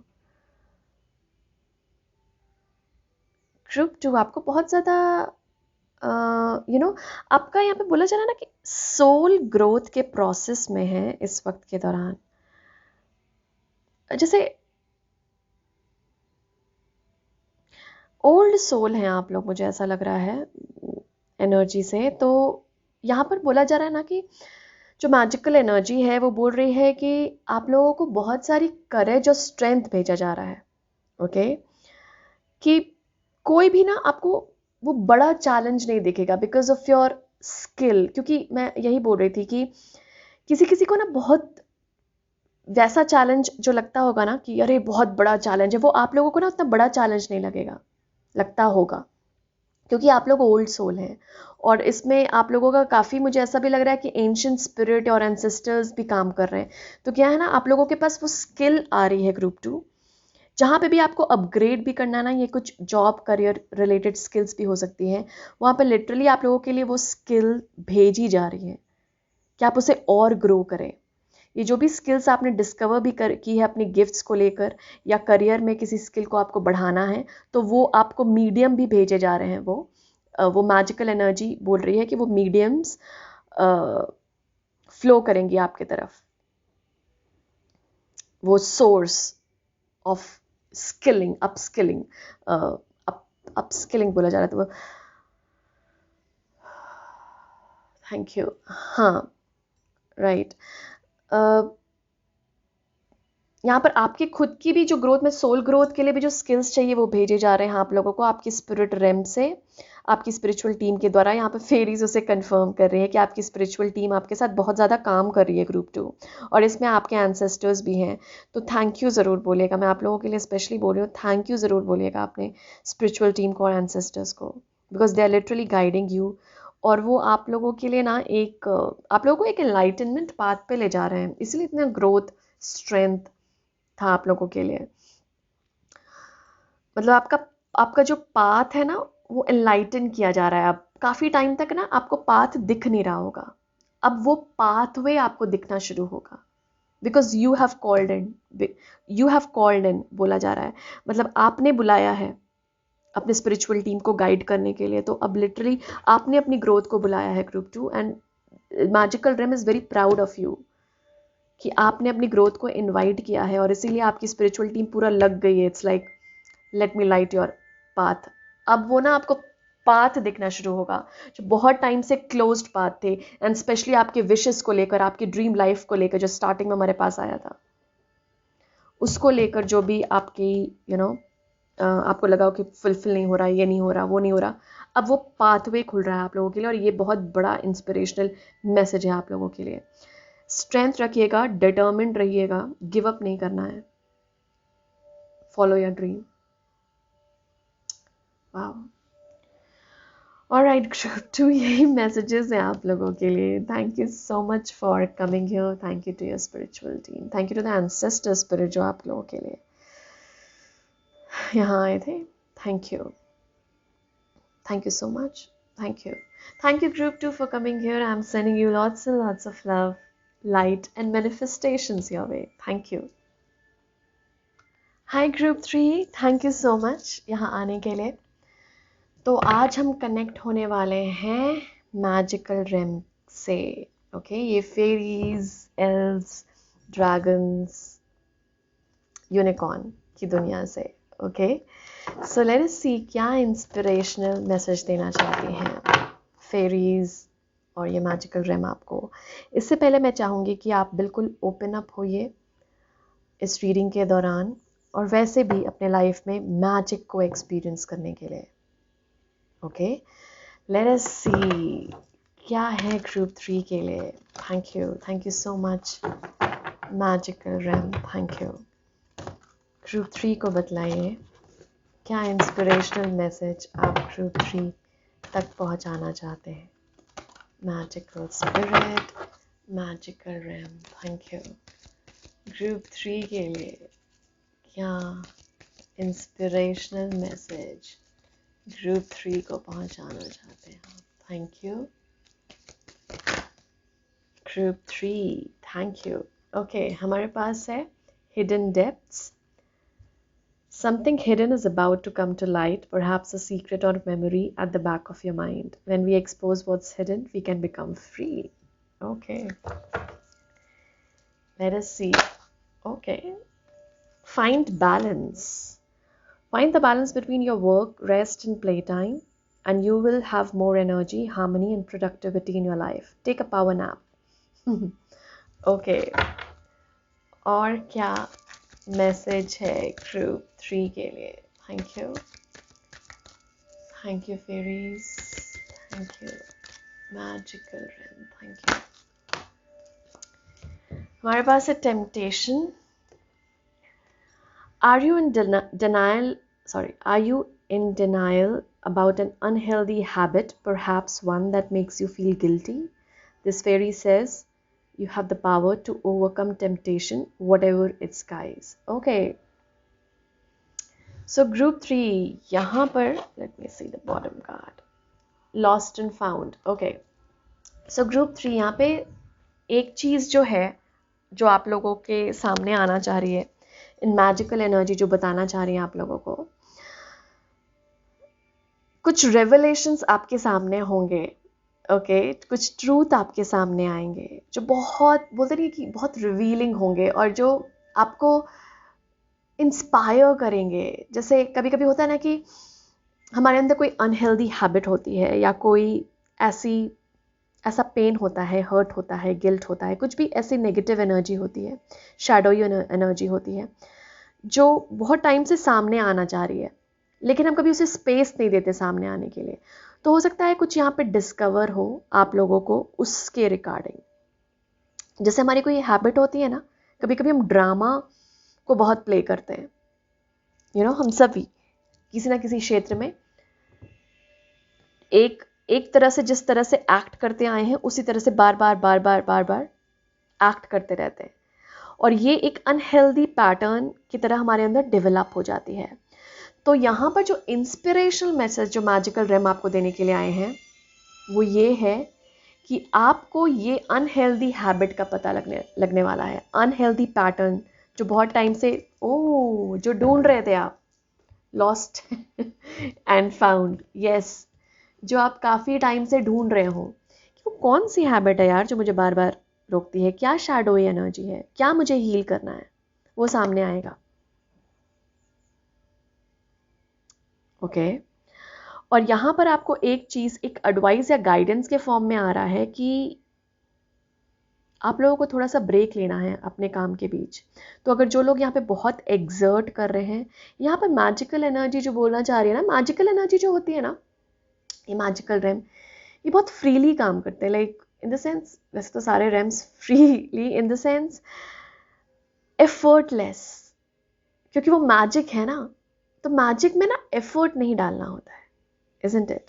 ग्रुप 2 आपको बहुत ज़्यादा आपका यहाँ पे बोला जा रहा है ना कि सोल ग्रोथ के प्रोसेस में है इस वक्त के दौरान। जैसे ओल्ड सोल हैं आप लोग, मुझे ऐसा लग रहा है एनर्जी से। तो यहाँ पर बोला जा रहा है ना कि जो मैजिकल एनर्जी है वो बोल रही है कि आप लोगों को बहुत सारी करेज और स्ट्रेंथ भेजा जा रहा है। ओके, कि कोई भी ना आपको वो बड़ा चैलेंज नहीं दिखेगा बिकॉज ऑफ योर स्किल। क्योंकि मैं यही बोल रही थी कि किसी किसी को ना बहुत वैसा चैलेंज जो लगता होगा ना कि अरे बहुत बड़ा चैलेंज है, वो आप लोगों को ना उतना बड़ा चैलेंज नहीं लगता होगा, क्योंकि आप लोग ओल्ड सोल हैं। और इसमें आप लोगों का काफ़ी, मुझे ऐसा भी लग रहा है कि एंशिएंट स्पिरिट और एंसेस्टर्स भी काम कर रहे हैं। तो क्या है ना, आप लोगों के पास वो स्किल आ रही है ग्रुप 2, जहाँ पे भी आपको अपग्रेड भी करना ना, ये कुछ जॉब करियर रिलेटेड स्किल्स भी हो सकती हैं, वहाँ पे लिटरली आप लोगों के लिए वो स्किल भेजी जा रही है कि आप उसे और ग्रो करें। ये जो भी स्किल्स आपने डिस्कवर भी की है अपनी गिफ्ट्स को लेकर, या करियर में किसी स्किल को आपको बढ़ाना है, तो वो आपको मीडियम भी भेजे जा रहे हैं। वो मैजिकल एनर्जी बोल रही है कि वो मीडियम्स फ्लो करेंगी आपके तरफ। वो source of skilling, upskilling, upskilling बोला जा रहा था वो। Thank you. हाँ, राइट। यहाँ पर आपकी खुद की भी जो ग्रोथ में, सोल ग्रोथ के लिए भी जो स्किल्स चाहिए वो भेजे जा रहे हैं आप लोगों को आपकी स्पिरिट रेम से, आपकी स्पिरिचुअल टीम के द्वारा। यहाँ पे फेरीज उसे कंफर्म कर रही है कि आपकी स्पिरिचुअल टीम आपके साथ बहुत ज़्यादा काम कर रही है ग्रुप 2, और इसमें आपके एंसेस्टर्स भी हैं। तो थैंक यू ज़रूर बोलिएगा, मैं आप लोगों के लिए स्पेशली बोल रही हूँ, थैंक यू ज़रूर बोलिएगा अपने स्पिरिचुअल टीम को और एंसेस्टर्स को, because they are literally guiding you. और वो आप लोगों के लिए ना आप लोगों को एक एनलाइटनमेंट पाथ पे ले जा रहे हैं, इसलिए इतना ग्रोथ स्ट्रेंथ था आप लोगों के लिए। मतलब आपका जो पाथ है ना, वो एनलाइटन किया जा रहा है। अब काफ़ी टाइम तक ना आपको पाथ दिख नहीं रहा होगा, अब वो पाथवे आपको दिखना शुरू होगा, because you have called in बोला जा रहा है। मतलब आपने बुलाया है अपने स्पिरिचुअल टीम को गाइड करने के लिए। तो अब लिटरली आपने अपनी ग्रोथ को बुलाया है group 2, and magical realm is very proud of you कि आपने अपनी ग्रोथ को इनवाइट किया है, और इसीलिए आपकी स्पिरिचुअल टीम पूरा लग गई है। It's like let me light your path. अब वो ना आपको पाथ दिखना शुरू होगा जो बहुत टाइम से क्लोज्ड पाथ थे, एंड स्पेशली आपके विशेस को लेकर, आपकी ड्रीम लाइफ को लेकर, जो स्टार्टिंग में हमारे पास आया था, उसको लेकर जो भी आपकी आपको लगा हो कि फुलफिल नहीं हो रहा, ये नहीं हो रहा, वो नहीं हो रहा, अब वो पाथवे खुल रहा है आप लोगों के लिए। और ये बहुत बड़ा इंस्पिरेशनल मैसेज है आप लोगों के लिए। स्ट्रेंथ रखिएगा, डिटर्मिन्ड रहिएगा, गिव अप नहीं करना है, फॉलो योर ड्रीम। वाह। ऑलराइट ग्रुप 2, यही मैसेजेस हैं आप लोगों के लिए। Thank you so much for coming here. Thank you to your spiritual team. Thank you to the ancestor spirit जो आप लोगों के लिए यहाँ आए थे। Thank you, thank you so much. Thank you, thank you group 2 for coming here. I'm sending you lots and lots of love, light and manifestations your way. Thank you. Hi group 3, thank you so much यहाँ आने के लिए। तो आज हम connect होने वाले हैं मैजिकल रेम से। ओके, ये फेरीज, एल्व्स, ड्रैगन्स, यूनिकॉर्न की दुनिया से। ओके, सो लेट अस सी क्या इंस्पिरेशनल मैसेज देना चाहती हैं फेरीज और ये मैजिकल रेम आपको। इससे पहले मैं चाहूँगी कि आप बिल्कुल ओपन अप होइए इस रीडिंग के दौरान, और वैसे भी अपने लाइफ में मैजिक को एक्सपीरियंस करने के लिए। ओके, लेट अस सी क्या है ग्रुप 3 के लिए। Thank you so much magical realm, thank you. Group 3 को बतलाइए क्या इंस्पिरेशनल मैसेज आप ग्रुप 3 तक पहुंचाना चाहते हैं। Magical spirit, magical realm, thank you. Group 3 के लिए क्या इंस्पिरेशनल मैसेज ग्रुप 3 को पहुंचाना चाहते हैं आप। Thank you group 3, thank you. Okay, हमारे पास है hidden depths. Something hidden is about to come to light, perhaps a secret or memory at the back of your mind. When we expose what's hidden, we can become free. Okay. Let us see. Okay. Find balance. Find the balance between your work, rest, and playtime, and you will have more energy, harmony, and productivity in your life. Take a power nap. Okay. और क्या message है group 3 के लिए। Thank you fairies, thank you magical realm, thank you. हमारे पास है temptation. Are you in denial about an unhealthy habit, perhaps one that makes you feel guilty? This fairy says you have the power to overcome temptation, whatever its guise. Okay. So group 3, यहाँ पर let me see the bottom card. Lost and found. Okay. So group 3 यहाँ पे एक चीज़ जो है जो आप लोगों के सामने आना चाह रही है, इन मैजिकल एनर्जी जो बताना चाह रही है आप लोगों को, कुछ रेवलेशंस आपके सामने होंगे। ओके, कुछ ट्रूथ आपके सामने आएंगे जो बहुत बोलते नहीं कि बहुत रिवीलिंग होंगे और जो आपको इंस्पायर करेंगे। जैसे कभी कभी होता है ना कि हमारे अंदर कोई अनहेल्दी हैबिट होती है या कोई ऐसा पेन होता है, हर्ट होता है, गिल्ट होता है, कुछ भी ऐसी नेगेटिव एनर्जी होती है, शैडोई एनर्जी होती है जो बहुत टाइम से सामने आना चाह रही है, लेकिन हम कभी उसे स्पेस नहीं देते सामने आने के लिए। तो हो सकता है कुछ यहाँ पे डिस्कवर हो आप लोगों को उसके रिगार्डिंग। जैसे हमारी कोई हैबिट होती है ना, कभी कभी हम ड्रामा को बहुत प्ले करते हैं। हम सभी किसी ना किसी क्षेत्र में एक तरह से जिस तरह से एक्ट करते आए हैं उसी तरह से बार बार एक्ट करते रहते हैं, और ये एक अनहेल्दी पैटर्न की तरह हमारे अंदर डेवलप हो जाती है। तो यहाँ पर जो इंस्पिरेशनल मैसेज जो मैजिकल रेम आपको देने के लिए आए हैं वो ये है कि आपको ये अनहेल्दी हैबिट का पता लगने वाला है। अनहेल्दी पैटर्न जो बहुत टाइम से जो ढूंढ रहे थे आप, लॉस्ट एंड फाउंड, यस, जो आप काफ़ी टाइम से ढूंढ रहे हो कि वो कौन सी हैबिट है यार जो मुझे बार बार रोकती है, क्या शैडोई एनर्जी है, क्या मुझे हील करना है, वो सामने आएगा। ओके, और यहाँ पर आपको एक चीज़, एक एडवाइस या गाइडेंस के फॉर्म में आ रहा है कि आप लोगों को थोड़ा सा ब्रेक लेना है अपने काम के बीच। तो अगर जो लोग यहाँ पे बहुत एग्जर्ट कर रहे हैं, यहाँ पर मैजिकल एनर्जी जो बोलना चाह रही है ना, मैजिकल एनर्जी जो होती है ना, ये मैजिकल रेम, ये बहुत फ्रीली काम करते हैं। लाइक इन द सेंस, वैसे तो सारे Rhames freely, in the sense effortless, क्योंकि वो मैजिक है ना, तो मैजिक में ना एफर्ट नहीं डालना होता है, इजंट इट?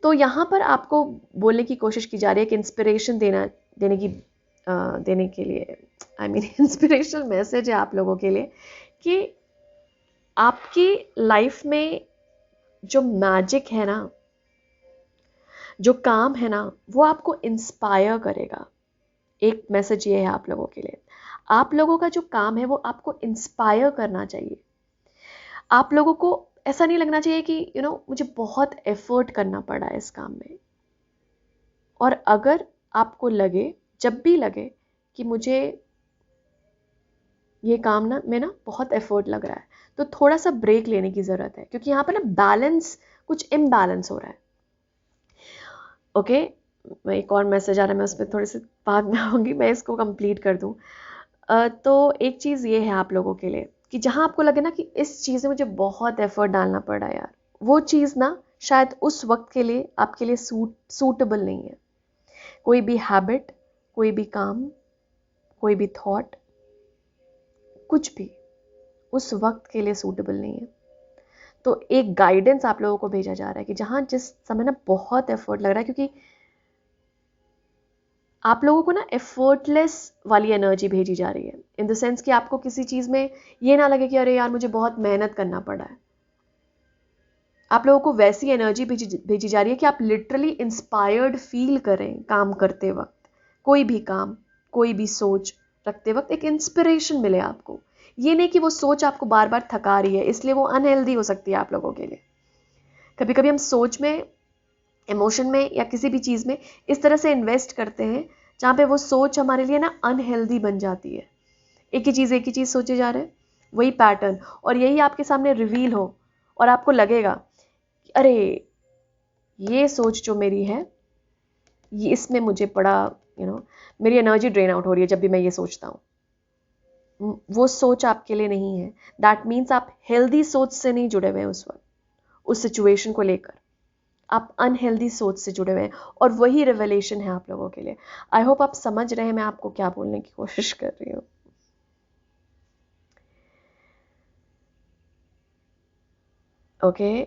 तो यहाँ पर आपको बोलने की कोशिश की जा रही है कि इंस्पिरेशन देने के लिए, इंस्पिरेशनल मैसेज है आप लोगों के लिए कि आपकी लाइफ में जो मैजिक है ना, जो काम है ना, वो आपको इंस्पायर करेगा। एक मैसेज ये है आप लोगों के लिए, आप लोगों का जो काम है वो आपको इंस्पायर करना चाहिए। आप लोगों को ऐसा नहीं लगना चाहिए कि मुझे बहुत एफर्ट करना पड़ा है इस काम में। और अगर आपको लगे, जब भी लगे कि मुझे ये काम में बहुत एफर्ट लग रहा है, तो थोड़ा सा ब्रेक लेने की ज़रूरत है, क्योंकि यहाँ पर बैलेंस, कुछ इम्बैलेंस हो रहा है। ओके, मैं एक और मैसेज आ रहा है, मैं उस पर थोड़ी सी बाद में आऊँगी, मैं इसको कंप्लीट कर दूँ। तो एक चीज़ ये है आप लोगों के लिए कि जहाँ आपको लगे ना कि इस चीज़ में मुझे बहुत एफर्ट डालना पड़ा यार, वो चीज़ शायद उस वक्त के लिए आपके लिए सूटेबल नहीं है। कोई भी हैबिट, कोई भी काम, कोई भी थॉट, कुछ भी उस वक्त के लिए सूटेबल नहीं है। तो एक गाइडेंस आप लोगों को भेजा जा रहा है कि जहाँ जिस समय बहुत एफर्ट लग रहा है, क्योंकि आप लोगों को एफर्टलेस वाली एनर्जी भेजी जा रही है, इन द सेंस कि आपको किसी चीज़ में ये ना लगे कि अरे यार मुझे बहुत मेहनत करना पड़ा है। आप लोगों को वैसी एनर्जी भेजी जा रही है कि आप लिटरली इंस्पायर्ड फील करें काम करते वक्त, कोई भी काम, कोई भी सोच रखते वक्त एक इंस्पिरेशन मिले आपको। ये नहीं कि वो सोच आपको बार बार थका रही है, इसलिए वो अनहेल्दी हो सकती है आप लोगों के लिए। कभी कभी हम सोच में, इमोशन में या किसी भी चीज़ में इस तरह से इन्वेस्ट करते हैं जहाँ पे वो सोच हमारे लिए अनहेल्दी बन जाती है। एक ही चीज़ सोचे जा रहे हैं, वही पैटर्न, और यही आपके सामने रिवील हो और आपको लगेगा कि अरे ये सोच जो मेरी है, ये इसमें मुझे बड़ा मेरी एनर्जी ड्रेन आउट हो रही है जब भी मैं ये सोचता हूँ। वो सोच आपके लिए नहीं है। दैट मीन्स आप हेल्दी सोच से नहीं जुड़े हुए हैं उस वक्त, उस सिचुएशन को लेकर आप अनहेल्दी सोच से जुड़े हुए हैं, और वही रिवेलेशन है आप लोगों के लिए। आई होप आप समझ रहे हैं मैं आपको क्या बोलने की कोशिश कर रही हूँ। ओके,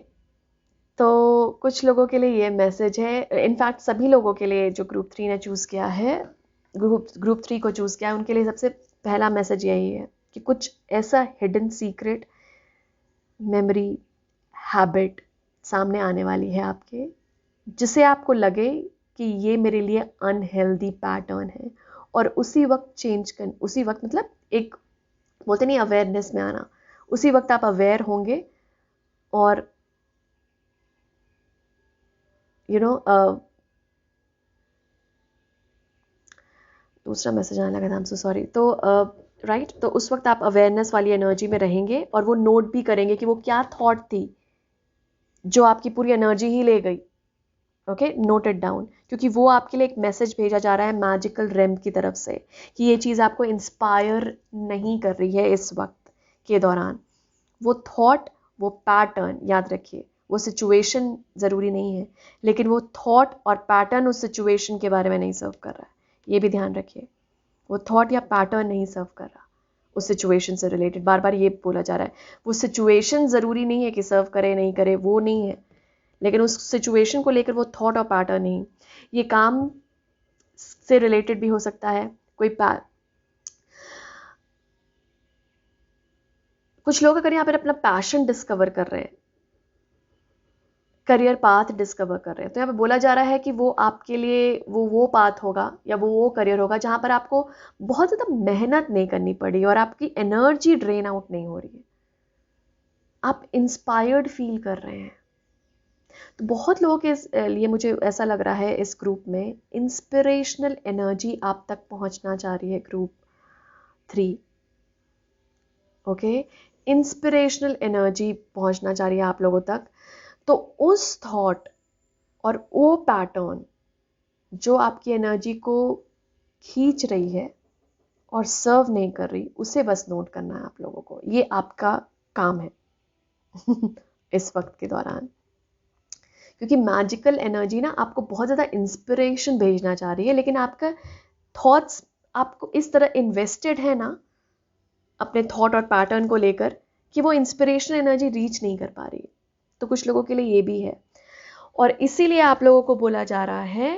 तो कुछ लोगों के लिए ये मैसेज है, इनफैक्ट सभी लोगों के लिए जो ग्रुप 3 ने चूज़ किया है, ग्रुप 3 को चूज़ किया है, उनके लिए सबसे पहला मैसेज यही है कि कुछ ऐसा हिडन सीक्रेट मेमोरी, हैबिट सामने आने वाली है आपके, जिसे आपको लगे कि ये मेरे लिए अनहेल्दी पैटर्न है, और उसी वक्त चेंज कर, उसी वक्त मतलब एक बोलते नहीं अवेयरनेस में आना, उसी वक्त आप अवेयर होंगे और दूसरा मैसेज आने लगा था, आई एम सो सॉरी। तो राइट, तो उस वक्त आप अवेयरनेस वाली एनर्जी में रहेंगे और वो नोट भी करेंगे कि वो क्या थॉट थी जो आपकी पूरी एनर्जी ही ले गई। ओके, नोट इट डाउन, क्योंकि वो आपके लिए एक मैसेज भेजा जा रहा है मैजिकल रेम की तरफ से कि ये चीज़ आपको इंस्पायर नहीं कर रही है इस वक्त के दौरान। वो थॉट, वो पैटर्न याद रखिए, वो सिचुएशन ज़रूरी नहीं है, लेकिन वो थॉट और पैटर्न उस सिचुएशन के बारे में नहीं सर्व कर रहा है, ये भी ध्यान रखिए। वो थॉट या पैटर्न नहीं सर्व कर रहा उस सिचुएशन से रिलेटेड, बार बार ये बोला जा रहा है। वो सिचुएशन ज़रूरी नहीं है कि सर्व करे नहीं करे, वो नहीं है, लेकिन उस सिचुएशन को लेकर वो थॉट और पैटर्न नहीं। ये काम से रिलेटेड भी हो सकता है, कुछ लोग अगर यहाँ पर अपना पैशन डिस्कवर कर रहे हैं, करियर पाथ डिस्कवर कर रहे हैं, तो यहाँ पे बोला जा रहा है कि वो आपके लिए वो पाथ होगा या वो करियर होगा जहाँ पर आपको बहुत ज़्यादा मेहनत नहीं करनी पड़ी और आपकी एनर्जी ड्रेन आउट नहीं हो रही है, आप इंस्पायर्ड फील कर रहे हैं। तो बहुत लोगों के लिए मुझे ऐसा लग रहा है इस ग्रुप में इंस्पिरेशनल एनर्जी आप तक पहुंचना चाह रही है, ग्रुप 3। ओके, इंस्पिरेशनल एनर्जी पहुंचना चाह रही है आप लोगों तक। तो उस थॉट और वो पैटर्न जो आपकी एनर्जी को खींच रही है और सर्व नहीं कर रही, उसे बस नोट करना है आप लोगों को। ये आपका काम है इस वक्त के दौरान, क्योंकि मैजिकल एनर्जी आपको बहुत ज़्यादा इंस्पिरेशन भेजना चाह रही है, लेकिन आपका थॉट्स आपको इस तरह इन्वेस्टेड है अपने थॉट और पैटर्न को लेकर कि वो इंस्पिरेशन एनर्जी रीच नहीं कर पा रही है। तो कुछ लोगों के लिए ये भी है, और इसीलिए आप लोगों को बोला जा रहा है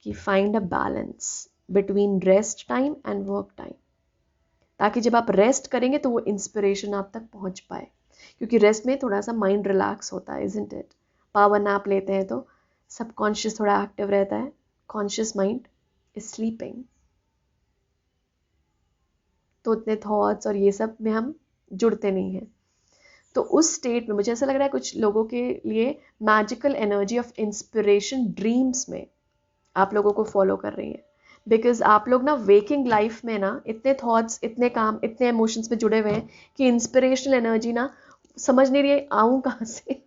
कि find a balance between rest time and work time, ताकि जब आप रेस्ट करेंगे तो वो इंस्पिरेशन आप तक पहुंच पाए, क्योंकि रेस्ट में थोड़ा सा माइंड रिलैक्स होता है, इजंट इट। पावर नैप लेते हैं तो सबकॉन्शियस थोड़ा एक्टिव रहता है, कॉन्शियस माइंड इज स्लीपिंग, तो उतने थॉट्स और ये सब में हम जुड़ते नहीं हैं। तो उस स्टेट में मुझे ऐसा लग रहा है कुछ लोगों के लिए magical energy of inspiration dreams में आप लोगों को फॉलो कर रही है। बिकॉज आप लोग ना वेकिंग लाइफ में ना इतने थॉट्स, इतने काम, इतने इमोशंस में जुड़े हुए हैं कि इंस्पिरेशनल एनर्जी ना समझ नहीं रही है आऊँ कहाँ से।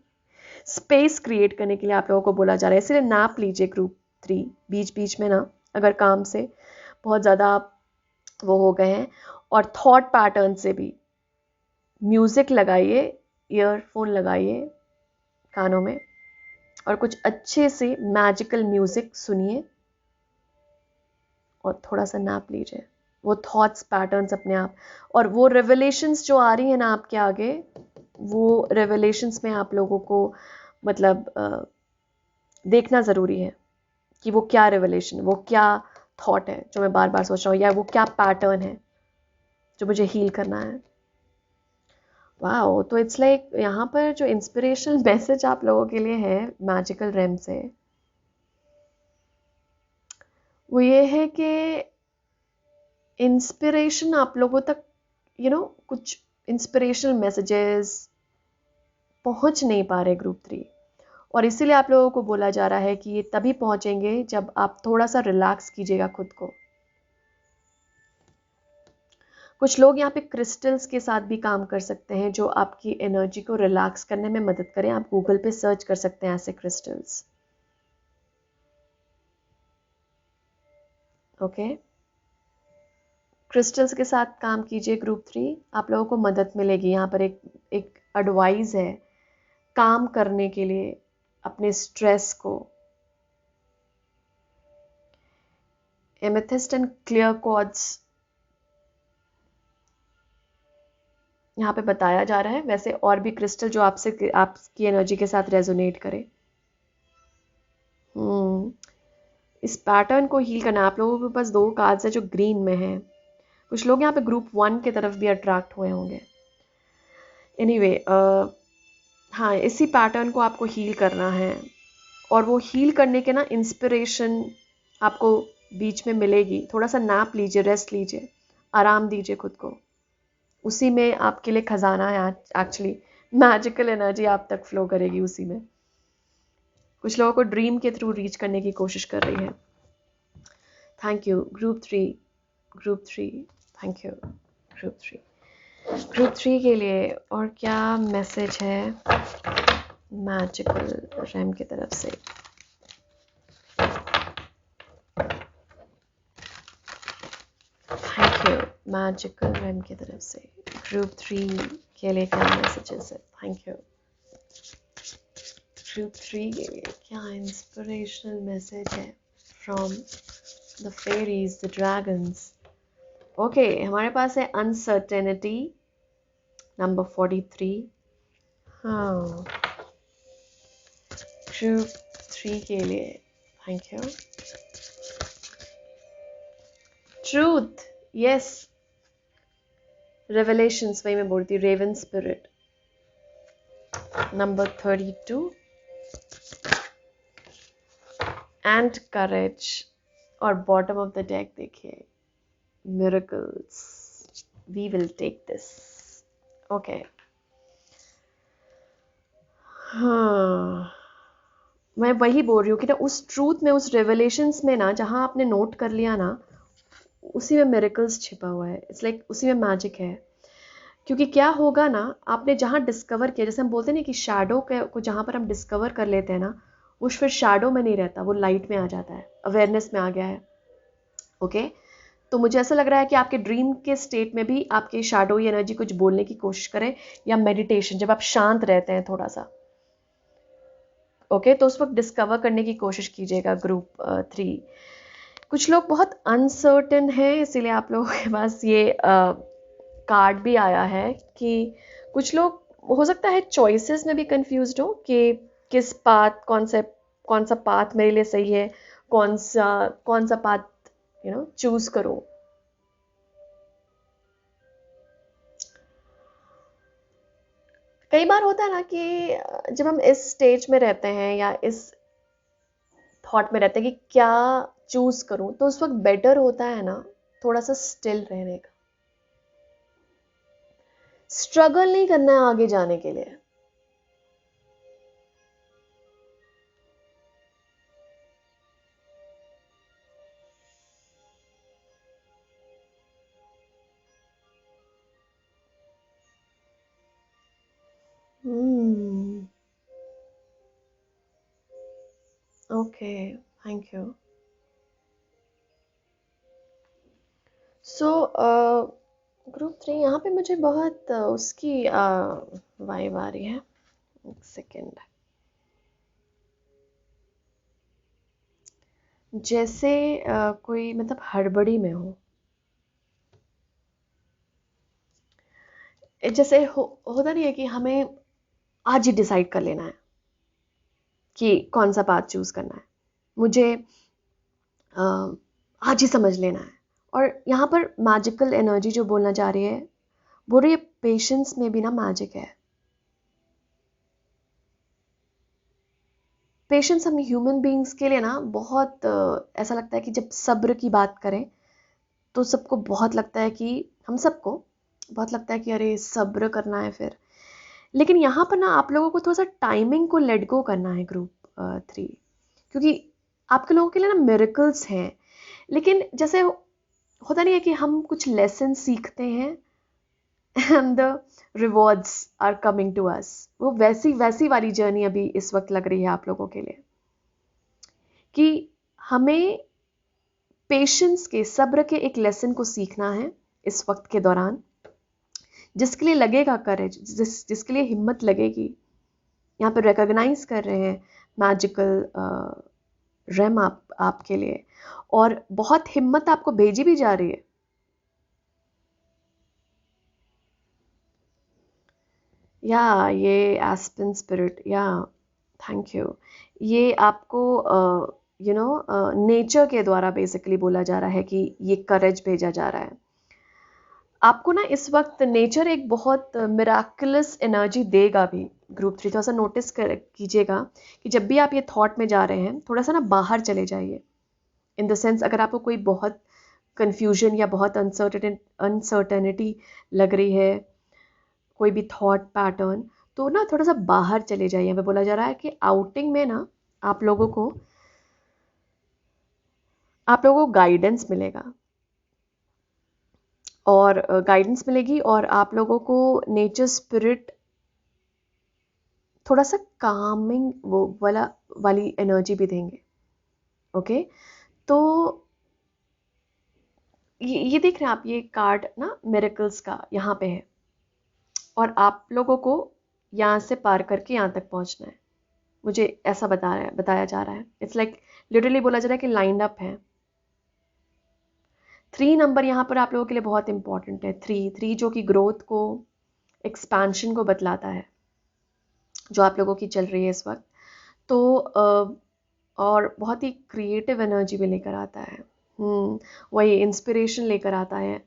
स्पेस क्रिएट करने के लिए आप लोगों को बोला जा रहा है, इसलिए नाप लीजिए ग्रुप 3 बीच बीच में ना, अगर काम से बहुत ज़्यादा आप वो हो गए हैं, और थॉट पैटर्न से भी म्यूज़िक लगाइए, ईयरफोन लगाइए कानों में और कुछ अच्छे से मैजिकल म्यूज़िक सुनिए और थोड़ा सा नाप लीजिए वो थॉट्स पैटर्न्स अपने आप। और वो रेवलेशंस जो आ रही हैं ना आपके आगे, वो रेवलेशंस में आप लोगों को मतलब देखना ज़रूरी है कि वो क्या रेवलेशन, वो क्या थॉट है जो मैं बार बार सोच रहा हूँ, या वो क्या पैटर्न है जो मुझे हील करना है। वाओ, तो इट्स लाइक यहाँ पर जो इंस्पिरेशनल मैसेज आप लोगों के लिए है मैजिकल रेम से, वो ये है कि इंस्पिरेशन आप लोगों तक कुछ इंस्पिरेशनल मैसेजेस पहुंच नहीं पा रहे ग्रुप 3, और इसीलिए आप लोगों को बोला जा रहा है कि ये तभी पहुंचेंगे जब आप थोड़ा सा रिलैक्स कीजिएगा खुद को। कुछ लोग यहाँ पे क्रिस्टल्स के साथ भी काम कर सकते हैं जो आपकी एनर्जी को रिलैक्स करने में मदद करें। आप गूगल पे सर्च कर सकते हैं ऐसे क्रिस्टल्स। ओके, क्रिस्टल्स के साथ काम कीजिए ग्रुप 3, आप लोगों को मदद मिलेगी। यहाँ पर एक एडवाइस है काम करने के लिए अपने स्ट्रेस को। एमेथिस्ट एंड क्लियर क्वार्ट्ज यहाँ पे बताया जा रहा है, वैसे और भी क्रिस्टल जो आपकी एनर्जी के साथ रेजोनेट करे। इस पैटर्न को हील करना। आप लोगों के पास 2 कार्ड्स है जो ग्रीन में है। कुछ लोग यहाँ पे ग्रुप 1 की तरफ भी अट्रैक्ट हुए होंगे। एनीवे, हाँ, इसी पैटर्न को आपको हील करना है, और वो हील करने के ना इंस्पिरेशन आपको बीच में मिलेगी। थोड़ा सा नैप लीजिए, रेस्ट लीजिए, आराम दीजिए खुद को। उसी में आपके लिए खजाना है एक्चुअली, मैजिकल एनर्जी आप तक फ्लो करेगी उसी में। कुछ लोगों को ड्रीम के थ्रू रीच करने की कोशिश कर रही है। Thank you group 3, thank you group 3 के लिए। और क्या मैसेज है मैजिकल रैम की तरफ से? थैंक यू मैजिकल रैम की तरफ से ग्रुप 3 के लिए क्या मैसेजेस है? थैंक यू ग्रुप 3 के लिए क्या इंस्पिरेशनल मैसेज है from the fairies, the dragons. Okay, हमारे पास है अनसर्टेनिटी नंबर 43। हाँ, ग्रुप 3 के लिए thank you. Truth, yes, revelations, वही मैं बोलती, raven spirit number 32 and courage. और बॉटम ऑफ द डेक देखिए, miracles, we will take this. Okay, हाँ, मैं वही बोल रही हूँ कि ना उस ट्रूथ में, उस रेवलेशंस में ना, जहाँ आपने नोट कर लिया ना, उसी में मिरेकल्स छिपा हुआ है। इट्स लाइक उसी में मैजिक है। क्योंकि क्या होगा ना, आपने जहाँ डिस्कवर किया, जैसे हम बोलते हैं ना कि शैडो को जहाँ पर हम डिस्कवर कर लेते हैं ना, वो फिर शैडो में नहीं रहता, वो लाइट में आ जाता है, अवेयरनेस में आ गया है। ओके, तो मुझे ऐसा लग रहा है कि आपके ड्रीम के स्टेट में भी आपकी शैडो एनर्जी कुछ बोलने की कोशिश करे, या मेडिटेशन, जब आप शांत रहते हैं थोड़ा सा, ओके, तो उस वक्त डिस्कवर करने की कोशिश कीजिएगा ग्रुप 3। कुछ लोग बहुत अनसर्टेन हैं, इसीलिए आप लोगों के पास ये कार्ड भी आया है कि कुछ लोग हो सकता है चॉइसेस में भी कंफ्यूज्ड हो कि किस पाथ, कौन सा पाथ मेरे लिए सही है, कौन सा पाथ चूज करूं। कई बार होता है ना कि जब हम इस स्टेज में रहते हैं या इस थॉट में रहते हैं कि क्या चूज करूं, तो उस वक्त बेटर होता है ना थोड़ा सा स्टिल रहने का। स्ट्रगल नहीं करना है आगे जाने के लिए। Okay, thank you. So group 3 यहाँ पे मुझे बहुत उसकी वाइब आ रही है। एक सेकेंड। जैसे कोई मतलब हड़बड़ी में हो, जैसे होता नहीं है कि हमें आज ही डिसाइड कर लेना है कि कौन सा पाथ चूज करना है, मुझे आज ही समझ लेना है। और यहाँ पर मैजिकल एनर्जी जो बोलना चाह रही है, बोल रही है पेशेंस में भी ना मैजिक है। पेशेंस हम ह्यूमन बीइंग्स के लिए ना बहुत ऐसा लगता है कि जब सब्र की बात करें तो सबको बहुत लगता है कि हम सबको बहुत लगता है कि अरे सब्र करना है फिर। लेकिन यहाँ पर ना आप लोगों को थोड़ा सा टाइमिंग को लेट गो करना है ग्रुप 3, क्योंकि आपके लोगों के लिए ना मिरेकल्स हैं। लेकिन जैसे होता नहीं है कि हम कुछ लेसन सीखते हैं and the rewards are coming to us, वो वैसी वैसी वाली जर्नी अभी इस वक्त लग रही है आप लोगों के लिए कि हमें पेशेंस के, सब्र के एक लेसन को सीखना है इस वक्त के दौरान। जिसके लिए लगेगा करेज, जिसके लिए हिम्मत लगेगी, यहाँ पे रिकॉग्नाइज कर रहे हैं मैजिकल रेम आपके लिए, और बहुत हिम्मत आपको भेजी भी जा रही है। या ये एस्पेन स्पिरिट, या थैंक यू। ये आपको नेचर के द्वारा बेसिकली बोला जा रहा है कि ये करेज भेजा जा रहा है आपको ना। इस वक्त नेचर एक बहुत मिराकुलस एनर्जी देगा भी ग्रुप 3। थोड़ा सा नोटिस कीजिएगा कि जब भी आप ये थॉट में जा रहे हैं, थोड़ा सा ना बाहर चले जाइए। इन द सेंस अगर आपको कोई बहुत कंफ्यूजन या बहुत अनसर्टेनिटी लग रही है, कोई भी थॉट पैटर्न, तो ना थोड़ा सा बाहर चले जाइए। हमें बोला जा रहा है कि आउटिंग में ना आप लोगों को गाइडेंस मिलेगा, और गाइडेंस मिलेगी, और आप लोगों को नेचर स्पिरिट थोड़ा सा कामिंग वो वाली एनर्जी भी देंगे। ओके, तो ये देख रहे हैं आप, ये कार्ड ना मिरेकल्स का यहाँ पे है, और आप लोगों को यहाँ से पार करके यहाँ तक पहुँचना है। मुझे ऐसा बताया जा रहा है। इट्स लाइक लिटरली बोला जा रहा है कि लाइंड अप है। 3 नंबर यहाँ पर आप लोगों के लिए बहुत इंपॉर्टेंट है। 3 जो कि ग्रोथ को, एक्सपेंशन को बतलाता है, जो आप लोगों की चल रही है इस वक्त। तो और बहुत ही क्रिएटिव एनर्जी भी लेकर आता है। वही इंस्पिरेशन लेकर आता है।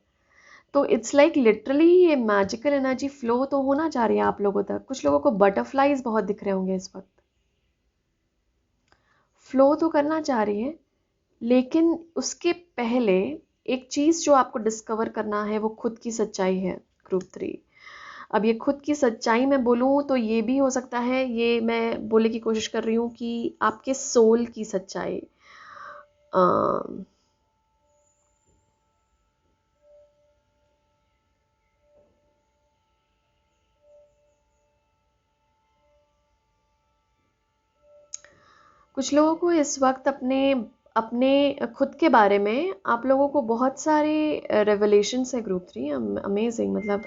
तो इट्स लाइक लिटरली ये मैजिकल एनर्जी फ्लो तो होना चाह रही है आप लोगों तक। कुछ लोगों को बटरफ्लाइज बहुत दिख रहे होंगे इस वक्त, फ्लो तो करना चाह रही है। लेकिन उसके पहले एक चीज़ जो आपको डिस्कवर करना है, वो खुद की सच्चाई है ग्रुप 3। अब ये खुद की सच्चाई मैं बोलूँ तो ये भी हो सकता है, ये मैं बोलने की कोशिश कर रही हूँ कि आपके सोल की सच्चाई। कुछ लोगों को इस वक्त अपने अपने खुद के बारे में आप लोगों को बहुत सारे रेवलेशंस है ग्रुप 3। अमेजिंग, मतलब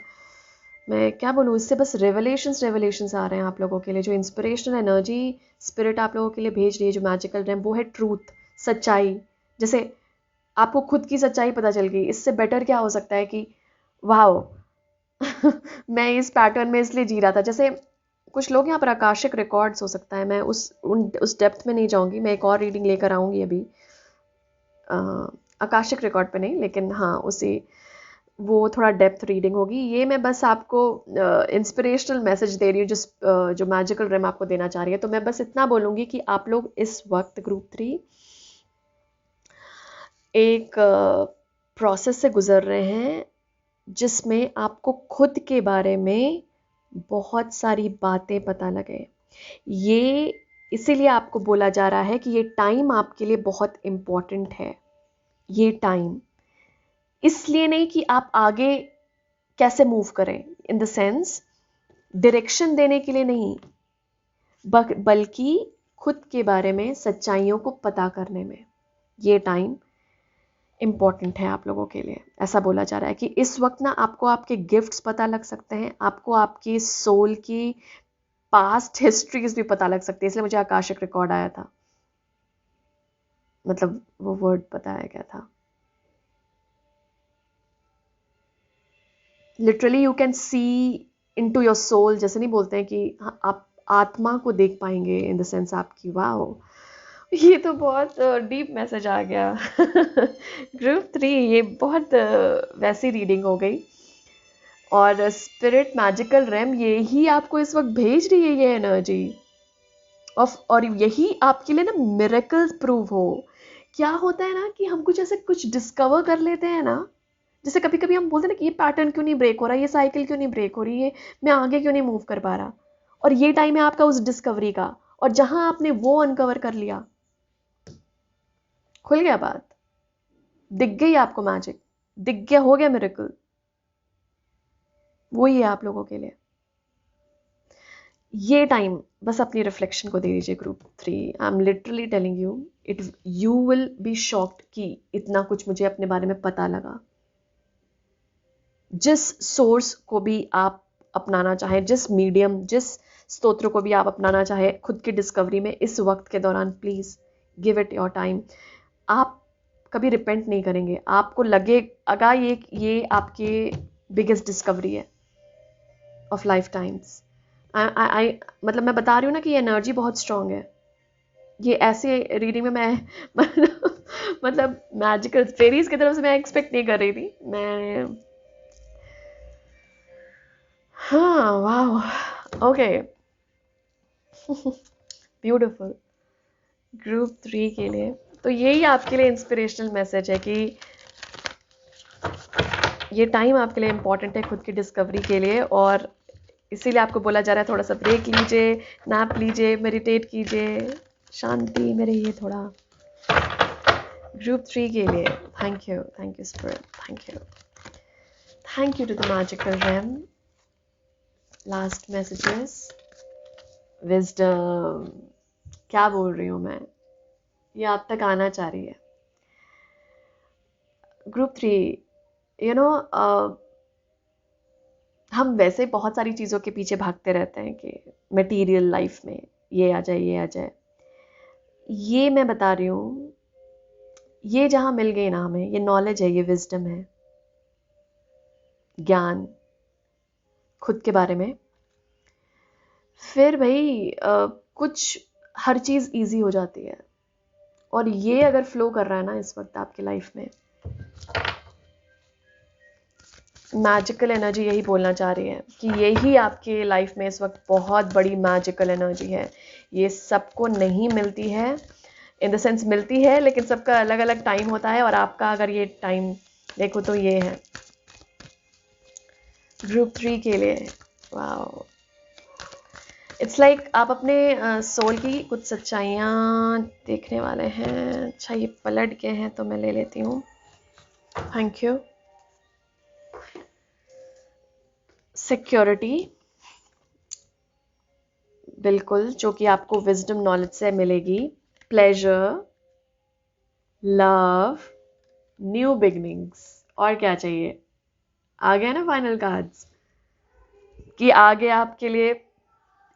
मैं क्या बोलूँ इससे, बस रेवलेशंस आ रहे हैं आप लोगों के लिए। जो इंस्पिरेशनल एनर्जी स्पिरिट आप लोगों के लिए भेज रही है, जो मैजिकल रैम, वो है ट्रूथ, सच्चाई। जैसे आपको खुद की सच्चाई पता चल गई, इससे बेटर क्या हो सकता है कि वाओ मैं इस पैटर्न में इसलिए जी रहा था। जैसे कुछ लोग यहाँ पर आकाशिक रिकॉर्ड्स हो सकता है, मैं उस डेप्थ में नहीं जाऊँगी। मैं एक और रीडिंग लेकर आऊँगी अभी, आकाशिक रिकॉर्ड पे नहीं, लेकिन हाँ उसी, वो थोड़ा डेप्थ रीडिंग होगी। ये मैं बस आपको इंस्पिरेशनल मैसेज दे रही हूँ जो मैजिकल रेम आपको देना चाह रही है। तो मैं बस इतना बोलूँगी कि आप लोग इस वक्त ग्रुप 3 एक प्रोसेस से गुजर रहे हैं जिसमें आपको खुद के बारे में बहुत सारी बातें पता लगे। ये इसीलिए आपको बोला जा रहा है कि ये टाइम आपके लिए बहुत इम्पॉर्टेंट है। ये टाइम इसलिए नहीं कि आप आगे कैसे मूव करें, इन द सेंस डायरेक्शन देने के लिए नहीं, बल्कि खुद के बारे में सच्चाइयों को पता करने में ये टाइम इम्पॉर्टेंट है आप लोगों के लिए। ऐसा बोला जा रहा है कि इस वक्त ना आपको आपके गिफ्ट्स पता लग सकते हैं, आपको आपकी सोल की पास्ट हिस्ट्रीज भी पता लग सकती है। इसलिए मुझे आकाशिक रिकॉर्ड आया था, मतलब वो वर्ड पता है क्या था, literally you can see into your soul. जैसे नहीं बोलते हैं कि आप आत्मा को देख पाएंगे, इन द सेंस आपकी। वाओ, ये तो बहुत डीप मैसेज आ गया। ग्रुप 3, ये बहुत वैसी रीडिंग हो गई। और स्पिरिट मैजिकल रेम यही आपको इस वक्त भेज रही है ये एनर्जी ऑफ, और यही आपके लिए ना मिरेकल्स प्रूव हो। क्या होता है ना कि हम कुछ ऐसे कुछ डिस्कवर कर लेते हैं ना, जैसे कभी कभी हम बोलते हैं ना कि ये पैटर्न क्यों नहीं ब्रेक हो रहा, ये साइकिल क्यों नहीं ब्रेक हो रही है, मैं आगे क्यों नहीं मूव कर पा रहा। और ये टाइम है आपका उस डिस्कवरी का, और जहां आपने वो अनकवर कर लिया, खुल गया बात, दिख गई आपको मैजिक, दिख गया, हो गया मिरेकल, वही है आप लोगों के लिए। ये टाइम बस अपनी रिफ्लेक्शन को दे दीजिए group 3। I am literally telling you, you will be shocked कि इतना कुछ मुझे अपने बारे में पता लगा। जिस सोर्स को भी आप अपनाना चाहे, जिस मीडियम, जिस स्तोत्र को भी आप अपनाना चाहे खुद की डिस्कवरी में इस वक्त के दौरान, please give it your time. आप कभी रिपेंट नहीं करेंगे, आपको लगेगा ये आपके बिगेस्ट डिस्कवरी है ऑफ लाइफ टाइम्स। मतलब मैं बता रही हूँ ना कि ये एनर्जी बहुत स्ट्रांग है। ये ऐसे रीडिंग में मैं मतलब मैजिकल फेरीज की तरफ से मैं एक्सपेक्ट नहीं कर रही थी मैं। हाँ, वाह, ओके, ब्यूटिफुल। ग्रुप 3 के लिए तो यही आपके लिए इंस्पिरेशनल मैसेज है कि ये टाइम आपके लिए इम्पॉर्टेंट है खुद की डिस्कवरी के लिए, और इसीलिए आपको बोला जा रहा है थोड़ा सा ब्रेक लीजिए, नैप लीजिए, मेडिटेट कीजिए, शांति में रहिए थोड़ा। ग्रुप 3 के लिए thank you spirit, thank you to the magical realm. Last messages, wisdom, क्या बोल रही हूँ मैं, ये आप तक आना चाह रही है। ग्रुप 3, यू नो, हम वैसे बहुत सारी चीज़ों के पीछे भागते रहते हैं कि मटेरियल लाइफ में ये आ जाए, ये आ जाए। ये मैं बता रही हूँ, ये जहाँ मिल गई ना हमें, ये नॉलेज है, ये विजडम है, ज्ञान खुद के बारे में, फिर भाई कुछ हर चीज़ इजी हो जाती है। और ये अगर फ्लो कर रहा है ना इस वक्त आपकी लाइफ में, मैजिकल एनर्जी यही बोलना चाह रही है कि यही आपके लाइफ में इस वक्त बहुत बड़ी मैजिकल एनर्जी है। ये सबको नहीं मिलती है, इन द सेंस मिलती है, लेकिन सबका अलग अलग टाइम होता है, और आपका अगर ये टाइम देखो तो ये है ग्रुप 3 के लिए। वाओ, इट्स लाइक आप अपने सोल की कुछ सच्चाइयाँ देखने वाले हैं। अच्छा, ये पलट के हैं तो मैं ले लेती हूँ, थैंक यू। सिक्योरिटी, बिल्कुल, जो कि आपको विजडम नॉलेज से मिलेगी। प्लेजर, लव, न्यू बिगनिंग्स, और क्या चाहिए। आ गया ना फाइनल कार्ड्स कि आगे आपके लिए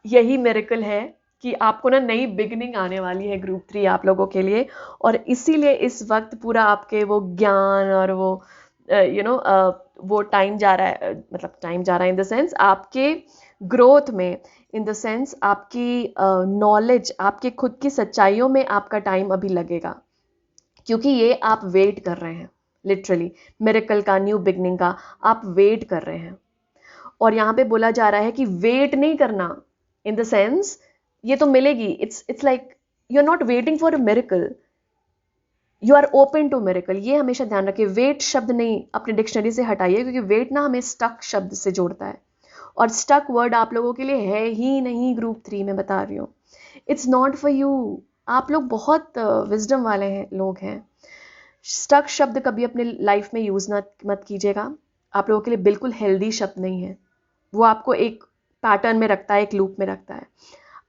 यही मिरेकल है कि आपको ना नई बिगनिंग आने वाली है ग्रुप 3 आप लोगों के लिए। और इसीलिए इस वक्त पूरा आपके वो ज्ञान और वो वो टाइम जा रहा है, मतलब टाइम जा रहा है इन द सेंस आपके ग्रोथ में, इन द सेंस आपकी नॉलेज, आपके खुद की सच्चाइयों में आपका टाइम अभी लगेगा, क्योंकि ये आप वेट कर रहे हैं, लिटरली मिरेकल का, न्यू बिगनिंग का आप वेट कर रहे हैं। और यहाँ पे बोला जा रहा है कि वेट नहीं करना, इन द सेंस ये तो मिलेगी, it's like you are not waiting for a miracle, you are open to miracle. ये हमेशा ध्यान रखिए, वेट शब्द नहीं अपने डिक्शनरी से हटाइए, क्योंकि वेट ना हमें स्टक शब्द से जोड़ता है, और स्टक वर्ड आप लोगों के लिए है ही नहीं। ग्रुप 3 में बता रही हूँ, इट्स नॉट फॉर यू। आप लोग बहुत विजडम वाले लोग हैं। स्टक शब्द कभी अपने लाइफ में यूज़ मत कीजिएगा। आप लोगों के लिए बिल्कुल हेल्दी शब्द नहीं है। वो आपको एक पैटर्न में रखता है, एक लूप में रखता है।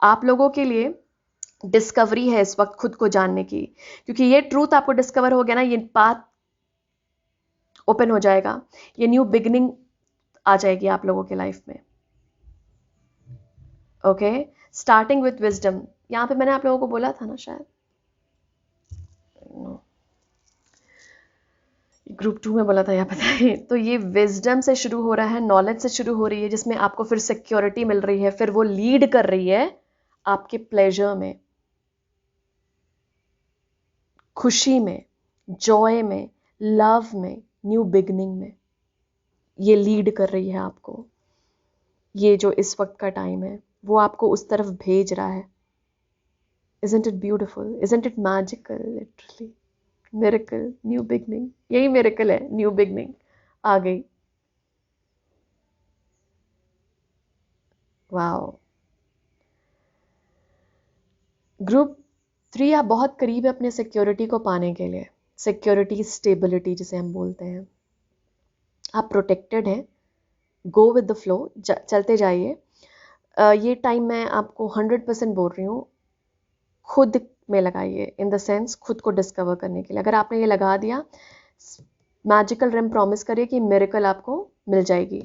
आप लोगों के लिए डिस्कवरी है इस वक्त खुद को जानने की, क्योंकि ये ट्रूथ आपको डिस्कवर हो गया ना, ये पाथ ओपन हो जाएगा, ये न्यू बिगिनिंग आ जाएगी आप लोगों के लाइफ में। Okay, starting with wisdom. यहाँ पे मैंने आप लोगों को बोला था ना शायद, ग्रुप 2 में बोला था या पता है। तो ये विजडम से शुरू हो रहा है, नॉलेज से शुरू हो रही है, जिसमें आपको फिर सिक्योरिटी मिल रही है, फिर वो लीड कर रही है आपके प्लेजर में, खुशी में, जॉय में, लव में, न्यू बिगनिंग में। ये लीड कर रही है आपको। ये जो इस वक्त का टाइम है वो आपको उस तरफ भेज रहा है। Isn't it beautiful? Isn't it magical? Literally. Miracle, new beginning. यही miracle है, new beginning आ गई। वाओ। ग्रुप 3 आप बहुत करीब है अपने सिक्योरिटी को पाने के लिए। सिक्योरिटी, स्टेबिलिटी जिसे हम बोलते हैं। आप प्रोटेक्टेड हैं। गो विद द फ्लो, चलते जाइए। ये टाइम मैं आपको 100% बोल रही हूँ, खुद में लगाइए, इन द सेंस खुद को डिस्कवर करने के लिए। अगर आपने ये लगा दिया, मैजिकल रिम प्रॉमिस करिए कि मिरेकल आपको मिल जाएगी,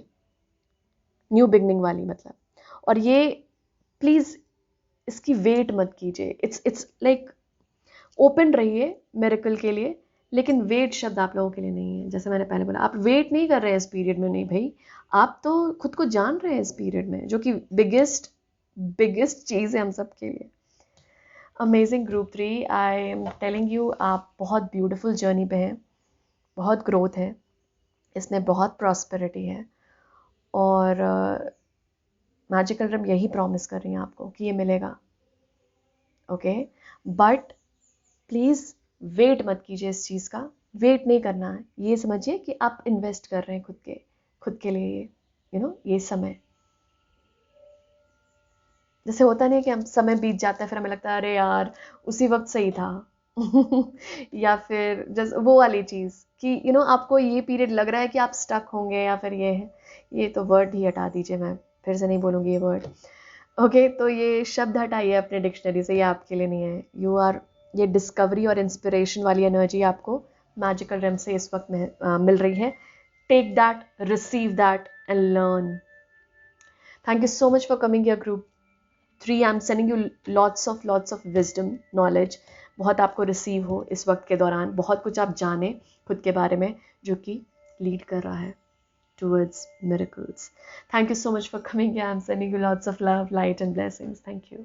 न्यू बिगनिंग वाली मतलब। और ये प्लीज़ इसकी वेट मत कीजिए। इट्स लाइक ओपन रहिए मिरेकल के लिए, लेकिन वेट शब्द आप लोगों के लिए नहीं है। जैसे मैंने पहले बोला, आप वेट नहीं कर रहे हैं इस पीरियड में, नहीं भाई, आप तो खुद को जान रहे हैं इस पीरियड में, जो कि बिगेस्ट चीज़ है हम सब के लिए। Amazing group 3, I am telling you, आप बहुत ब्यूटीफुल जर्नी पे हैं, बहुत ग्रोथ है इसमें, बहुत प्रॉस्पेरिटी है, और मैजिकल रिम यही प्रॉमिस कर रही हैं आपको कि ये मिलेगा। ओके, बट प्लीज़ वेट मत कीजिए इस चीज़ का। वेट नहीं करना है, ये समझिए कि आप इन्वेस्ट कर रहे हैं खुद के लिए, ये ये समय। जैसे होता नहीं कि हम समय बीत जाता है, फिर हमें लगता है अरे यार उसी वक्त सही था या फिर जैसे वो वाली चीज़ कि आपको ये पीरियड लग रहा है कि आप स्टक होंगे, या फिर ये तो वर्ड ही हटा दीजिए, मैं फिर से नहीं बोलूँगी ये वर्ड। ओके, तो ये शब्द हटाइए अपने डिक्शनरी से, ये आपके लिए नहीं है। ये डिस्कवरी और इंस्पिरेशन वाली एनर्जी आपको मैजिकल रेम से इस वक्त मिल रही है। Take that, receive that and learn. Thank you so much for coming your group 3। I am sending you lots of wisdom, knowledge. बहुत आपको रिसीव हो इस वक्त के दौरान, बहुत कुछ आप जाने खुद के बारे में, जो कि लीड कर रहा है towards miracles. Thank you so much for coming here. I'm sending you lots of love, light and blessings. Thank you.